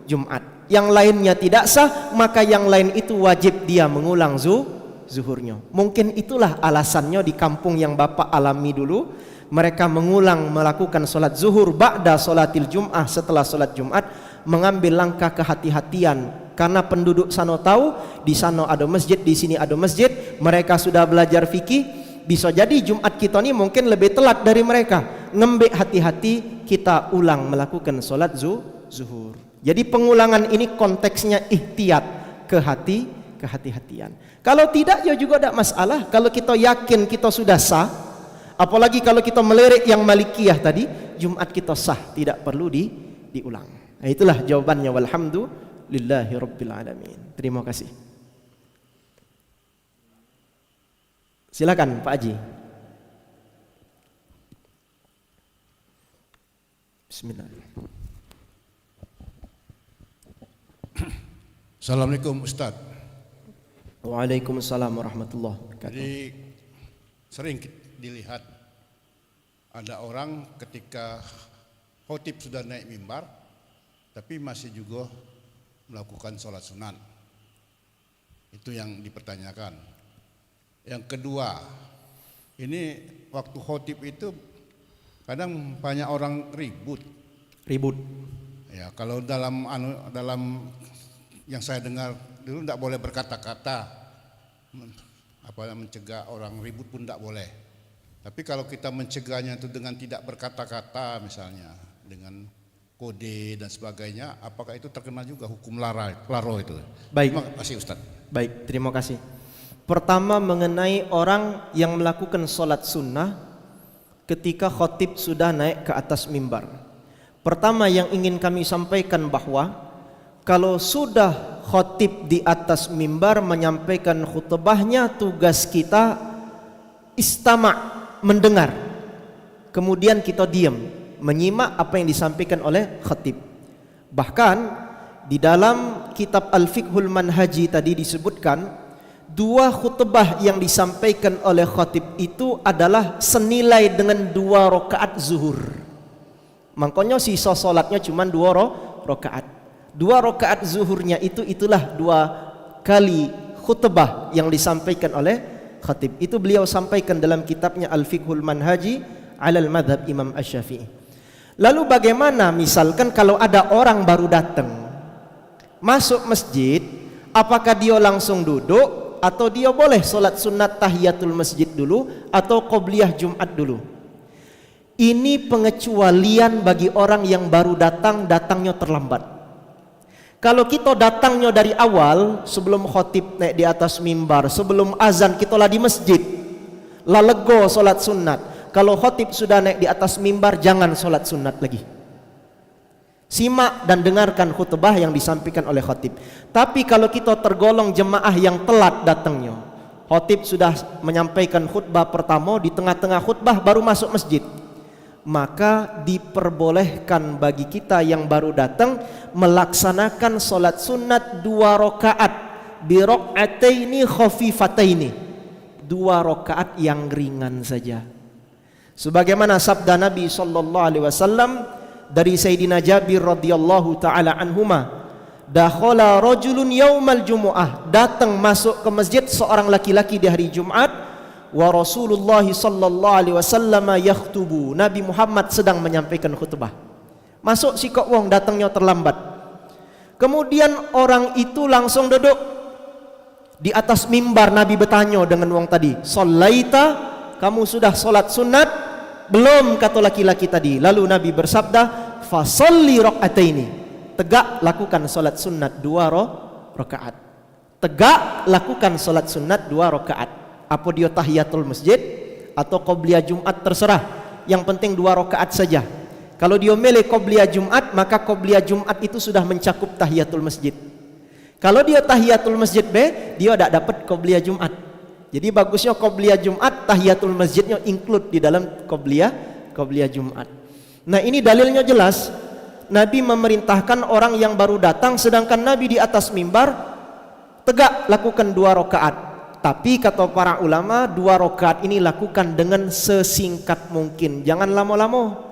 [SPEAKER 1] Jumat. Yang lainnya tidak sah, maka yang lain itu wajib dia mengulang zuhurnya. Mungkin itulah alasannya di kampung yang Bapak alami dulu, mereka mengulang melakukan solat zuhur ba'da solatil Jum'ah, setelah solat Jumat, mengambil langkah kehati-hatian karena penduduk sana tahu di sana ada masjid, di sini ada masjid, mereka sudah belajar fikih. Bisa jadi Jumat kita ini mungkin lebih telat dari mereka, ngembek hati-hati kita ulang melakukan solat zuhur. Jadi pengulangan ini konteksnya ihtiyat, kehati-hatian. Kalau tidak ya juga tidak masalah. Kalau kita yakin kita sudah sah, apalagi kalau kita melirik yang Malikiyah tadi, Jumat kita sah, tidak perlu diulang. Nah, itulah jawabannya. Walhamdulillahi rabbil alamin. Terima kasih. Silakan Pak Haji. Bismillah.
[SPEAKER 3] Assalamualaikum Ustaz.
[SPEAKER 1] Waalaikumsalam warahmatullahi wabarakatuh.
[SPEAKER 3] Jadi sering dilihat ada orang ketika khotib sudah naik mimbar tapi masih juga melakukan sholat sunan. Itu yang dipertanyakan. Yang kedua, ini waktu khotib itu kadang banyak orang ribut. Ya, kalau dalam yang saya dengar dulu tidak boleh berkata-kata, mencegah orang ribut pun tidak boleh. Tapi kalau kita mencegahnya itu dengan tidak berkata-kata, misalnya dengan kode dan sebagainya, apakah itu terkena juga hukum laro itu?
[SPEAKER 1] Baik.
[SPEAKER 3] Terima kasih Ustaz.
[SPEAKER 1] Baik, terima kasih. Pertama mengenai orang yang melakukan sholat sunnah ketika khotib sudah naik ke atas mimbar. Pertama yang ingin kami sampaikan bahwa kalau sudah khotib di atas mimbar menyampaikan khutbahnya, tugas kita istama', mendengar. Kemudian kita diam, menyimak apa yang disampaikan oleh khatib. Bahkan di dalam kitab Al-Fiqhul Manhaji tadi disebutkan 2 khutbah yang disampaikan oleh khatib itu adalah senilai dengan 2 rakaat zuhur. Makanya sisa salatnya cuma 2 rakaat. 2 rakaat zuhurnya itulah 2 kali khutbah yang disampaikan oleh khatib. Itu beliau sampaikan dalam kitabnya Al-Fiqhul Manhaji alal Madhab Imam Asy-Syafi'i. Lalu bagaimana misalkan kalau ada orang baru datang masuk masjid, apakah dia langsung duduk atau dia boleh solat sunat tahiyatul masjid dulu atau qobliyah Jumat dulu? Ini pengecualian bagi orang yang baru datangnya terlambat. Kalau kita datangnya dari awal, sebelum khotib naik di atas mimbar, sebelum azan kita lah di masjid, lah lego solat sunat. Kalau khotib sudah naik di atas mimbar, jangan solat sunat lagi. Simak dan dengarkan khutbah yang disampaikan oleh khotib. Tapi kalau kita tergolong jemaah yang telat datangnya, khotib sudah menyampaikan khutbah pertama, di tengah-tengah khutbah baru masuk masjid, maka diperbolehkan bagi kita yang baru datang melaksanakan solat sunat 2 rakaat bi rak'ataini khafifataini, 2 rakaat yang ringan saja. Sebagaimana sabda Nabi sallallahu alaihi wasallam dari Sayyidina Jabir radhiyallahu taala anhuma, dakhala rajulun yaumal jumu'ah, datang masuk ke masjid seorang laki-laki di hari Jumat, wa Rasulullah sallallahu alaihi wasallam yakhtubu, Nabi Muhammad sedang menyampaikan khutbah. Masuk si kok wong datangnya terlambat. Kemudian orang itu langsung duduk di atas mimbar. Nabi bertanya dengan wong tadi, "Shallaita, kamu sudah solat sunat?" "Belum," kata laki-laki tadi. Lalu Nabi bersabda, "Fasalli rak'ataini." Tegak lakukan solat sunat 2 rakaat. Tegak lakukan solat sunat 2 rakaat. Apa dia tahiyatul masjid atau qobliyah Jumat terserah. Yang penting 2 rakaat saja. Kalau dia milih qobliyah Jumat, maka qobliyah Jumat itu sudah mencakup tahiyatul masjid. Kalau dia tahiyatul masjid dia tidak dapat qobliyah Jumat. Jadi bagusnya qobliyah Jumat, tahiyatul masjidnya include di dalam qobliyah Jumat. Nah, ini dalilnya jelas. Nabi memerintahkan orang yang baru datang, sedangkan Nabi di atas mimbar tegak lakukan 2 rakaat. Tapi kata para ulama, 2 rakaat ini lakukan dengan sesingkat mungkin. Jangan lama-lama.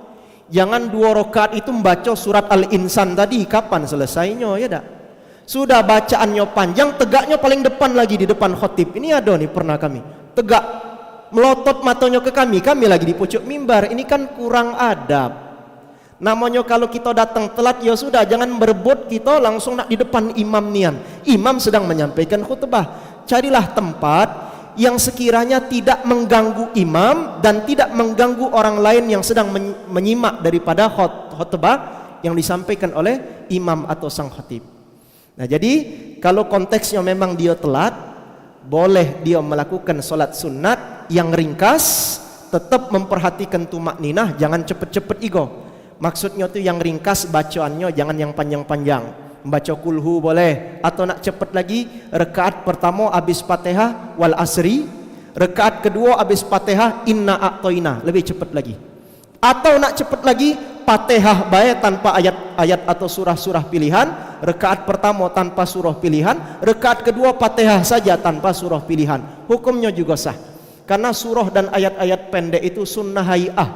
[SPEAKER 1] Jangan 2 rakaat itu membaca surat Al-Insan tadi, kapan selesainya, ya tak? Sudah bacaannya panjang, tegaknya paling depan lagi di depan khotib. Ini ada nih pernah kami tegak melotot matanya ke kami lagi di pucuk mimbar. Ini kan kurang adab. Namanya kalau kita datang telat, ya sudah, jangan berebut kita langsung nak di depan imam nian. Imam sedang menyampaikan khutbah. Carilah tempat yang sekiranya tidak mengganggu imam dan tidak mengganggu orang lain yang sedang menyimak daripada khutbah yang disampaikan oleh imam atau sang khatib. Nah, jadi kalau konteksnya memang dia telat, boleh dia melakukan solat sunat yang ringkas, tetap memperhatikan tumakninah, jangan cepet-cepet ego. Maksudnya tuh yang ringkas bacaannya, jangan yang panjang-panjang. Membaca kulhu boleh, atau nak cepet lagi, rakaat pertama habis Fatihah wal asri, rakaat kedua habis Fatihah inna a'toina, lebih cepet lagi. Atau nak cepet lagi, Fatihah baik tanpa ayat-ayat atau surah-surah pilihan, rakaat pertama tanpa surah pilihan, rakaat kedua Fatihah saja tanpa surah pilihan. Hukumnya juga sah. Karena surah dan ayat-ayat pendek itu sunnah hay'ah.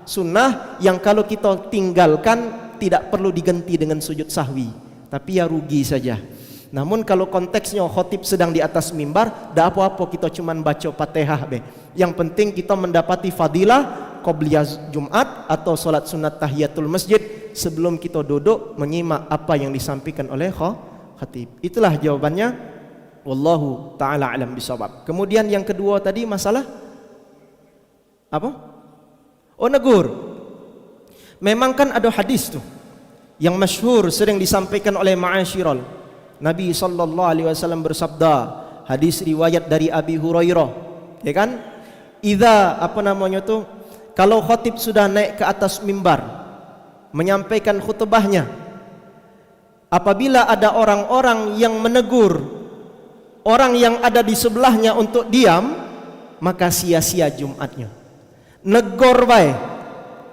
[SPEAKER 1] Sunnah yang kalau kita tinggalkan tidak perlu diganti dengan sujud sahwi, tapi ya rugi saja. Namun kalau konteksnya khotib sedang di atas mimbar, dah apa-apa kita cuman baca Fatihah be. Yang penting kita mendapati fadilah qobliyah Jumat atau solat sunat tahiyatul masjid sebelum kita duduk menyimak apa yang disampaikan oleh khatib. Itulah jawabannya. Wallahu ta'ala alam bisawab. Kemudian yang kedua tadi masalah apa? Oh, negur. Memang kan ada hadis tuh yang masyhur sering disampaikan oleh ma'asyiral. Nabi sallallahu alaihi wasallam bersabda, hadis riwayat dari Abi Hurairah, ya kan? Kalau khatib sudah naik ke atas mimbar menyampaikan khutbahnya, apabila ada orang-orang yang menegur orang yang ada di sebelahnya untuk diam, maka sia-sia Jumatnya. Negor bae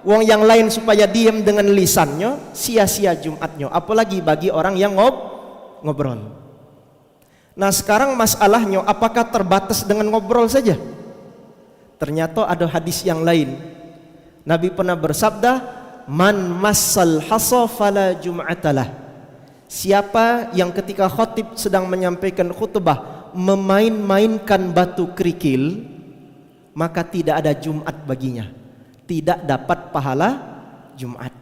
[SPEAKER 1] wong yang lain supaya diam dengan lisannya, sia-sia Jumatnya. Apalagi bagi orang yang ngobrol. Nah, sekarang masalahnya apakah terbatas dengan ngobrol saja? Ternyata ada hadis yang lain. Nabi pernah bersabda, "Man massal hasa fala jum'atalah." Siapa yang ketika khatib sedang menyampaikan khutbah memain-mainkan batu kerikil, maka tidak ada Jumat baginya. Tidak dapat pahala Jumat.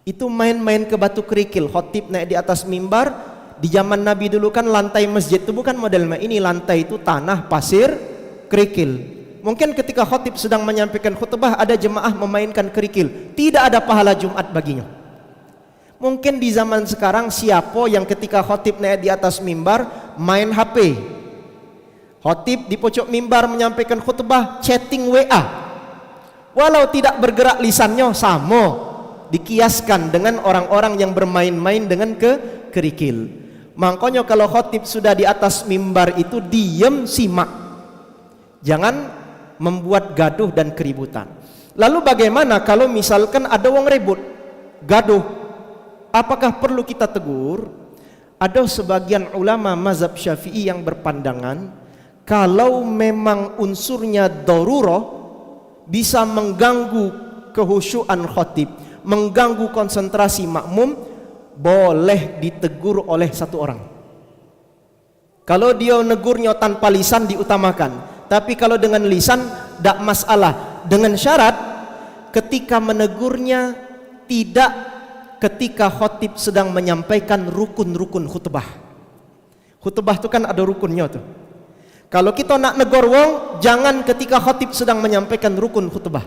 [SPEAKER 1] Itu main-main ke batu kerikil. Khotib naik di atas mimbar. Di zaman Nabi dulu kan lantai masjid itu bukan model ini, lantai itu tanah, pasir, kerikil. Mungkin ketika khotib sedang menyampaikan khutbah ada jemaah memainkan kerikil, tidak ada pahala Jumat baginya. Mungkin di zaman sekarang siapa yang ketika khotib naik di atas mimbar main HP. Khotib di pojok mimbar menyampaikan khutbah chatting WA. Walau tidak bergerak lisannya sama. Dikiaskan dengan orang-orang yang bermain-main dengan kerikil. Makanya kalau khotib sudah di atas mimbar itu diam, simak. Jangan membuat gaduh dan keributan. Lalu bagaimana kalau misalkan ada wong ribut, gaduh? Apakah perlu kita tegur? Ada sebagian ulama mazhab Syafi'i yang berpandangan kalau memang unsurnya darurah bisa mengganggu kehusyuan khotib, mengganggu konsentrasi makmum, boleh ditegur oleh satu orang. Kalau dia negurnya tanpa lisan diutamakan, tapi kalau dengan lisan tidak masalah, dengan syarat ketika menegurnya tidak ketika khotib sedang menyampaikan rukun-rukun khutbah. Khutbah itu kan ada rukunnya tuh. Kalau kita nak negor wong, jangan ketika khotib sedang menyampaikan rukun khutbah.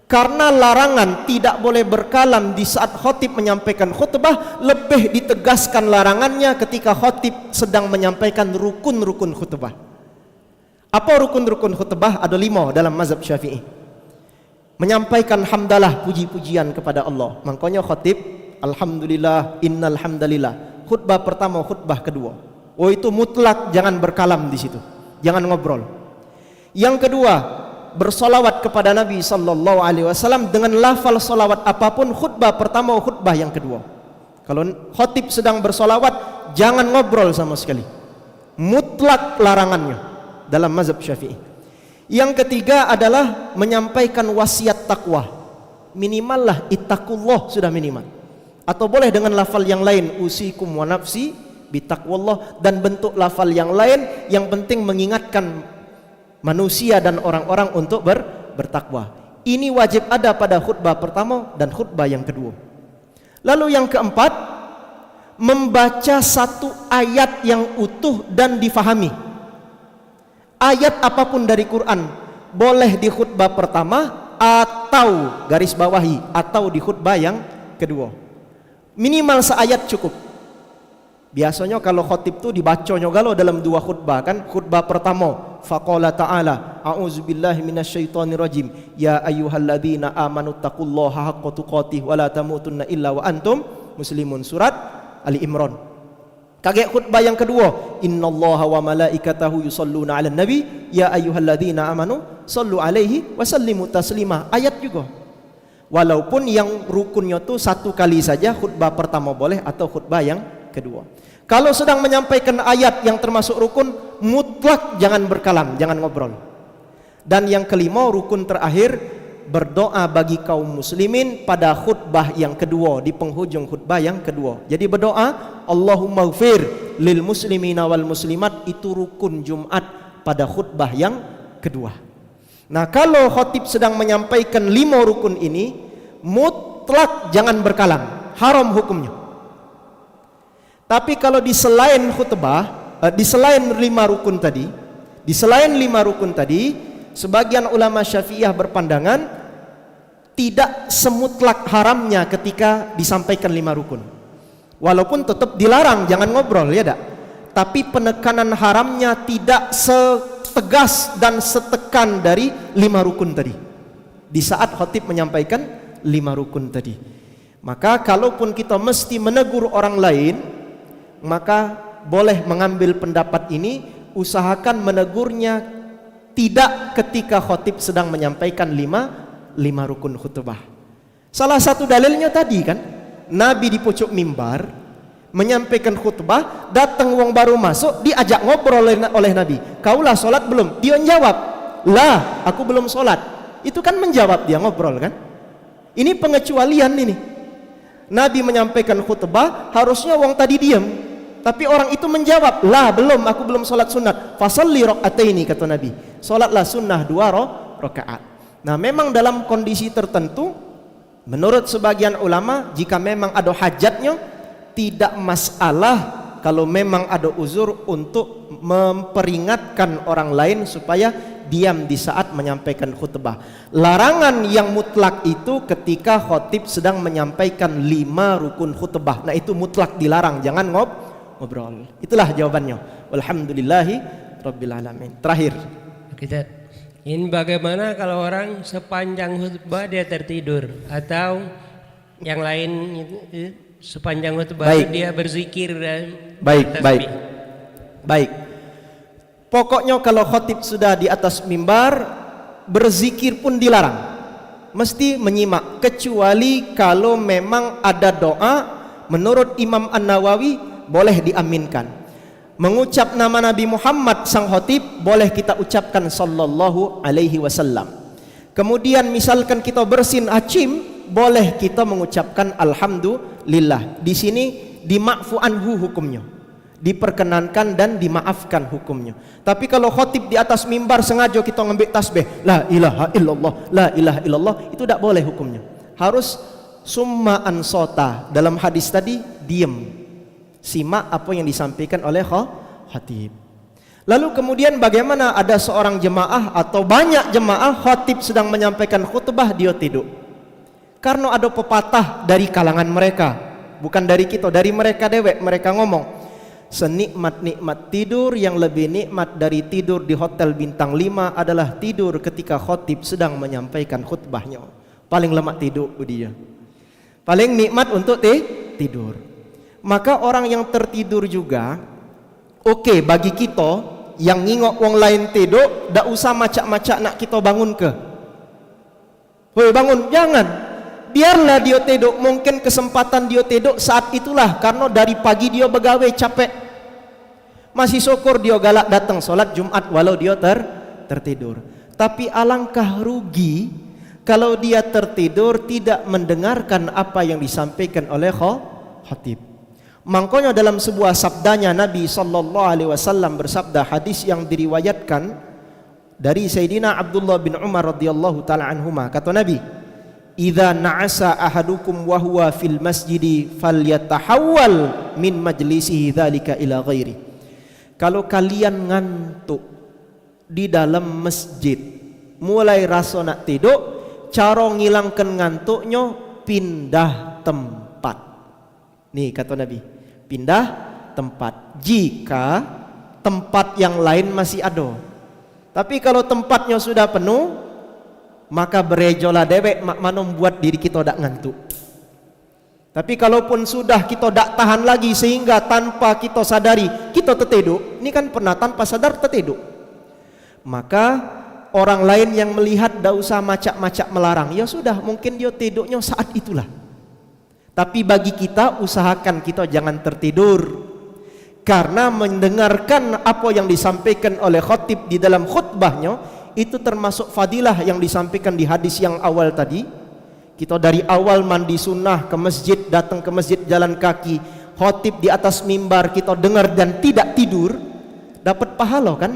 [SPEAKER 1] Karena larangan tidak boleh berkalam di saat khotib menyampaikan khutbah, lebih ditegaskan larangannya ketika khotib sedang menyampaikan rukun-rukun khutbah. Apa rukun-rukun khutbah? Ada 5 dalam mazhab Syafi'i. Menyampaikan hamdalah, puji-pujian kepada Allah. Makanya khotib, alhamdulillah, innal hamdalillah. Khutbah pertama, khutbah kedua. Oh itu mutlak, jangan berkalam di situ, jangan ngobrol. Yang kedua, bersolawat kepada Nabi sallallahu alaihi wasallam dengan lafal solawat apapun, khutbah pertama, khutbah yang kedua. Kalau khotib sedang bersolawat, jangan ngobrol sama sekali. Mutlak larangannya dalam mazhab Syafi'i. Yang ketiga adalah menyampaikan wasiat takwa. Minimal lah ittaqullah, sudah minimal. Atau boleh dengan lafal yang lain, usikum wa nafsi bitaqwallah, dan bentuk lafal yang lain, yang penting mengingatkan manusia dan orang-orang untuk bertakwa. Ini wajib ada pada khutbah pertama dan khutbah yang kedua. Lalu yang keempat, membaca satu ayat yang utuh dan difahami. Ayat apapun dari Quran, boleh di khutbah pertama atau garis bawahi atau di khutbah yang kedua. Minimal seayat cukup. Biasanya kalau khotib itu dibacanya galau dalam 2 khutbah kan. Khutbah pertama, faqala ta'ala a'udzubillahi minasyaitonirrajim ya ayyuhalladzina amanu taqullaha haqqa tuqatih wa la tamutunna illa wa antum muslimun, surat Ali Imran. Kaget khutbah yang kedua, innallaha wa malaikatahu yusalluna 'alan nabi ya ayyuhalladzina amanu sallu 'alaihi wa sallimu taslima. Ayat juga. Walaupun yang rukunnya itu 1 kali saja, khutbah pertama boleh atau khutbah yang kedua. Kalau sedang menyampaikan ayat yang termasuk rukun, mutlak jangan berkalam, jangan ngobrol. Dan yang kelima, rukun terakhir, berdoa bagi kaum muslimin pada khutbah yang kedua, di penghujung khutbah yang kedua. Jadi berdoa, Allahumma ghfir lil muslimina wal muslimat, itu rukun Jumat pada khutbah yang kedua. Nah, kalau khotib sedang menyampaikan 5 rukun ini, mutlak jangan berkalam, haram hukumnya. Tapi kalau di selain khutbah, di selain 5 rukun tadi, sebagian ulama Syafi'iyah berpandangan tidak semutlak haramnya ketika disampaikan 5 rukun. Walaupun tetap dilarang, jangan ngobrol, ya tak? Tapi penekanan haramnya tidak setegas dan setekan dari 5 rukun tadi. Di saat khatib menyampaikan 5 rukun tadi. Maka kalaupun kita mesti menegur orang lain, maka boleh mengambil pendapat ini, usahakan menegurnya tidak ketika khatib sedang menyampaikan 5 rukun khutbah. Salah satu dalilnya tadi kan, Nabi di pojok mimbar menyampaikan khutbah, datang wong baru masuk, diajak ngobrol oleh Nabi. Kaulah solat belum? Dia jawab, lah aku belum solat. Itu kan menjawab, dia ngobrol kan. Ini pengecualian ini. Nabi menyampaikan khutbah, harusnya wong tadi diam, tapi orang itu menjawab, lah belum, aku belum solat sunat. Fasalli rakaataini, kata Nabi, solatlah sunnah 2 rakaat. Nah memang dalam kondisi tertentu Menurut sebagian ulama, jika memang ada hajatnya, tidak masalah kalau memang ada uzur untuk memperingatkan orang lain supaya diam di saat menyampaikan khutbah. Larangan yang mutlak itu ketika khotib sedang menyampaikan 5 rukun khutbah. Nah itu mutlak dilarang, jangan ngobrol. Itulah jawabannya. Walhamdulillahi rabbil alamin. Terakhir.
[SPEAKER 2] Kita ini bagaimana kalau orang sepanjang khutbah dia tertidur atau yang lain sepanjang khutbah dia berzikir dan
[SPEAKER 1] baik. Pokoknya kalau khotib sudah di atas mimbar, berzikir pun dilarang. Mesti menyimak, kecuali kalau memang ada doa menurut Imam An-Nawawi boleh diaminkan. Mengucap nama Nabi Muhammad sang khotib boleh kita ucapkan sallallahu alaihi wasallam. Kemudian misalkan kita bersin acim, boleh kita mengucapkan alhamdulillah. Di sini dima'fu anhu hukumnya, diperkenankan dan dimaafkan hukumnya. Tapi kalau khotib di atas mimbar sengaja kita ngambil tasbih la ilaha illallah, la ilaha illallah, itu tidak boleh hukumnya. Harus summa ansota. Dalam hadis tadi diam, simak apa yang disampaikan oleh khatib. Lalu kemudian bagaimana ada seorang jemaah atau banyak jemaah khatib sedang menyampaikan khutbah dia tidur? Karena ada pepatah dari kalangan mereka, bukan dari kita, dari mereka dewek. Mereka ngomong, senikmat-nikmat tidur, yang lebih nikmat dari tidur di hotel bintang 5 adalah tidur ketika khotib sedang menyampaikan khutbahnya. Paling lemak tidur dia, paling nikmat untuk tidur. Maka orang yang tertidur juga oke, bagi kita yang ngingok wong lain tidur, ndak usah macak-macak nak kita bangun ke. Hoi bangun, jangan. Biarlah dia tidur. Mungkin kesempatan dia tidur saat itulah, karena dari pagi dia begawe capek. Masih syukur dia galak datang solat Jumat walau dia tertidur. Tapi alangkah rugi kalau dia tertidur tidak mendengarkan apa yang disampaikan oleh khatib. Makanya dalam sebuah sabdanya Nabi SAW bersabda, hadis yang diriwayatkan dari Sayyidina Abdullah bin Umar radhiyallahu taala anhuma, kata Nabi, idza na'asa ahadukum wa huwa fil masjidi falyatahawwal min majlisihi dzalika ila ghairi. Kalau kalian ngantuk di dalam masjid, mulai rasa nak tidur, cara ngilangkan ngantuknya pindah tempat. Nih kata Nabi, pindah tempat jika tempat yang lain masih ada. Tapi kalau tempatnya sudah penuh, maka berejolah dewek mak manom buat diri kita tak ngantuk. Tapi kalaupun sudah kita tak tahan lagi sehingga tanpa kita sadari kita tertidur, ini kan pernah tanpa sadar tertidur, maka orang lain yang melihat tak usah macak-macak melarang. Ya sudah, mungkin dia tidurnya saat itulah. Tapi bagi kita, usahakan kita jangan tertidur, karena mendengarkan apa yang disampaikan oleh khatib di dalam khutbahnya itu termasuk fadilah yang disampaikan di hadis yang awal tadi. Kita dari awal mandi sunnah ke masjid, datang ke masjid jalan kaki, khatib di atas mimbar kita dengar dan tidak tidur, dapat pahala kan?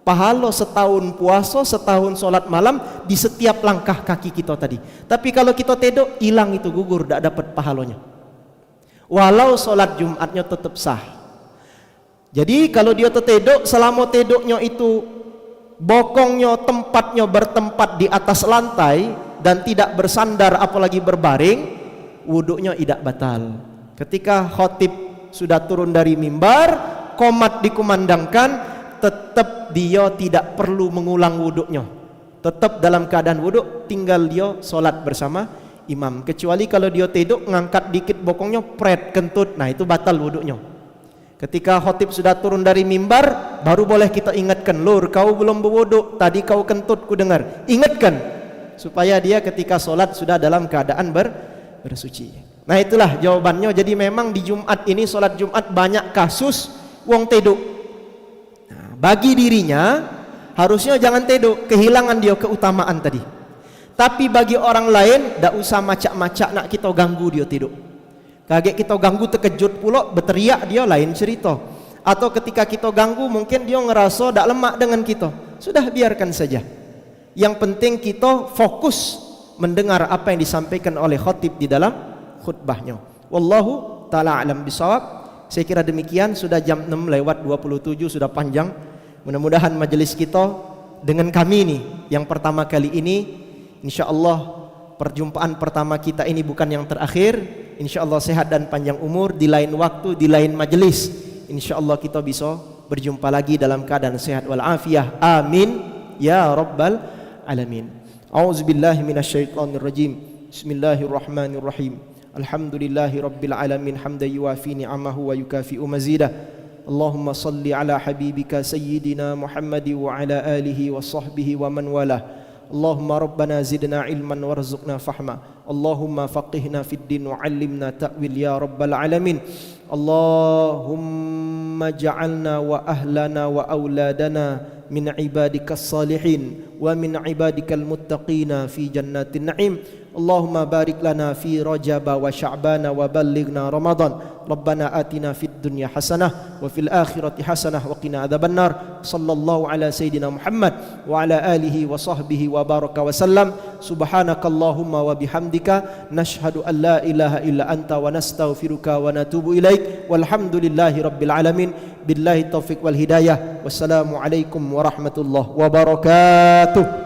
[SPEAKER 1] Pahala setahun puasa, setahun sholat malam di setiap langkah kaki kita tadi. Tapi kalau kita tidur, hilang itu, gugur, tidak dapat pahalanya. Walau sholat Jumatnya tetap sah. Jadi kalau dia tertidur, selama tidurnya itu bokongnya tempatnya bertempat di atas lantai dan tidak bersandar apalagi berbaring, wuduknya tidak batal. Ketika khatib sudah turun dari mimbar, qomat dikumandangkan, tetap dia tidak perlu mengulang wuduknya, tetap dalam keadaan wuduk, tinggal dia solat bersama imam. Kecuali kalau dia tidur ngangkat dikit bokongnya, pret kentut, nah itu batal wuduknya. Ketika khatib sudah turun dari mimbar, baru boleh kita ingatkan, lur kau belum berwuduk, tadi kau kentut ku dengar, ingatkan, supaya dia ketika solat sudah dalam keadaan bersuci. Nah itulah jawabannya. Jadi memang di Jumat ini, solat Jumat, banyak kasus wong tidur. Nah, bagi dirinya harusnya jangan tidur, kehilangan dia keutamaan tadi. Tapi bagi orang lain, tak usah macak-macak nak kita ganggu dia tidur. Kaget kita ganggu, terkejut pula, berteriak dia, lain cerita. Atau ketika kita ganggu, mungkin dia ngerasa tak lemak dengan kita. Sudah biarkan saja. Yang penting kita fokus mendengar apa yang disampaikan oleh khatib di dalam khutbahnya. Wallahu taala alam bisawab. Saya kira demikian, sudah jam 6:27, sudah panjang. Mudah-mudahan majelis kita dengan kami ini yang pertama kali ini, insyaallah perjumpaan pertama kita ini bukan yang terakhir. InsyaAllah sehat dan panjang umur, di lain waktu, di lain majelis, InsyaAllah kita bisa berjumpa lagi dalam keadaan sehat walafiat. Amin ya rabbal alamin. A'udzubillahi minasyaitonirrajim. Bismillahirrahmanirrahim. Alhamdulillahi rabbil alamin, hamdan yuwafi ni'amahu wa yukafi'u mazidah. Allahumma salli ala habibika sayyidina Muhammad wa ala alihi wa sahbihi wa man walah. Allahumma rabbana zidna ilman warzuqna fahma. Allahumma faqihna fid din wa 'allimna ta'wil ya rabbal alamin. Allahumma ja'alna wa ahlana wa auladana min ibadikas salihin wa min ibadikal muttaqina fi jannatin na'im. Allahumma barik lana fi Rajab wa Sya'ban wa ballighna Ramadan. Rabbana atina fid dunya hasanah wa fil akhirati hasanah wa qina adzabannar. Sallallahu ala sayidina Muhammad wa ala alihi wa sahbihi wa baraka wa sallam. Subhanakallahumma wa bihamdika nashhadu an la ilaha illa anta wa nastaghfiruka wa natubu ilaik. Walhamdulillahi rabbil alamin. Billahi taufiq wal hidayah. Wassalamu alaikum warahmatullahi wabarakatuh.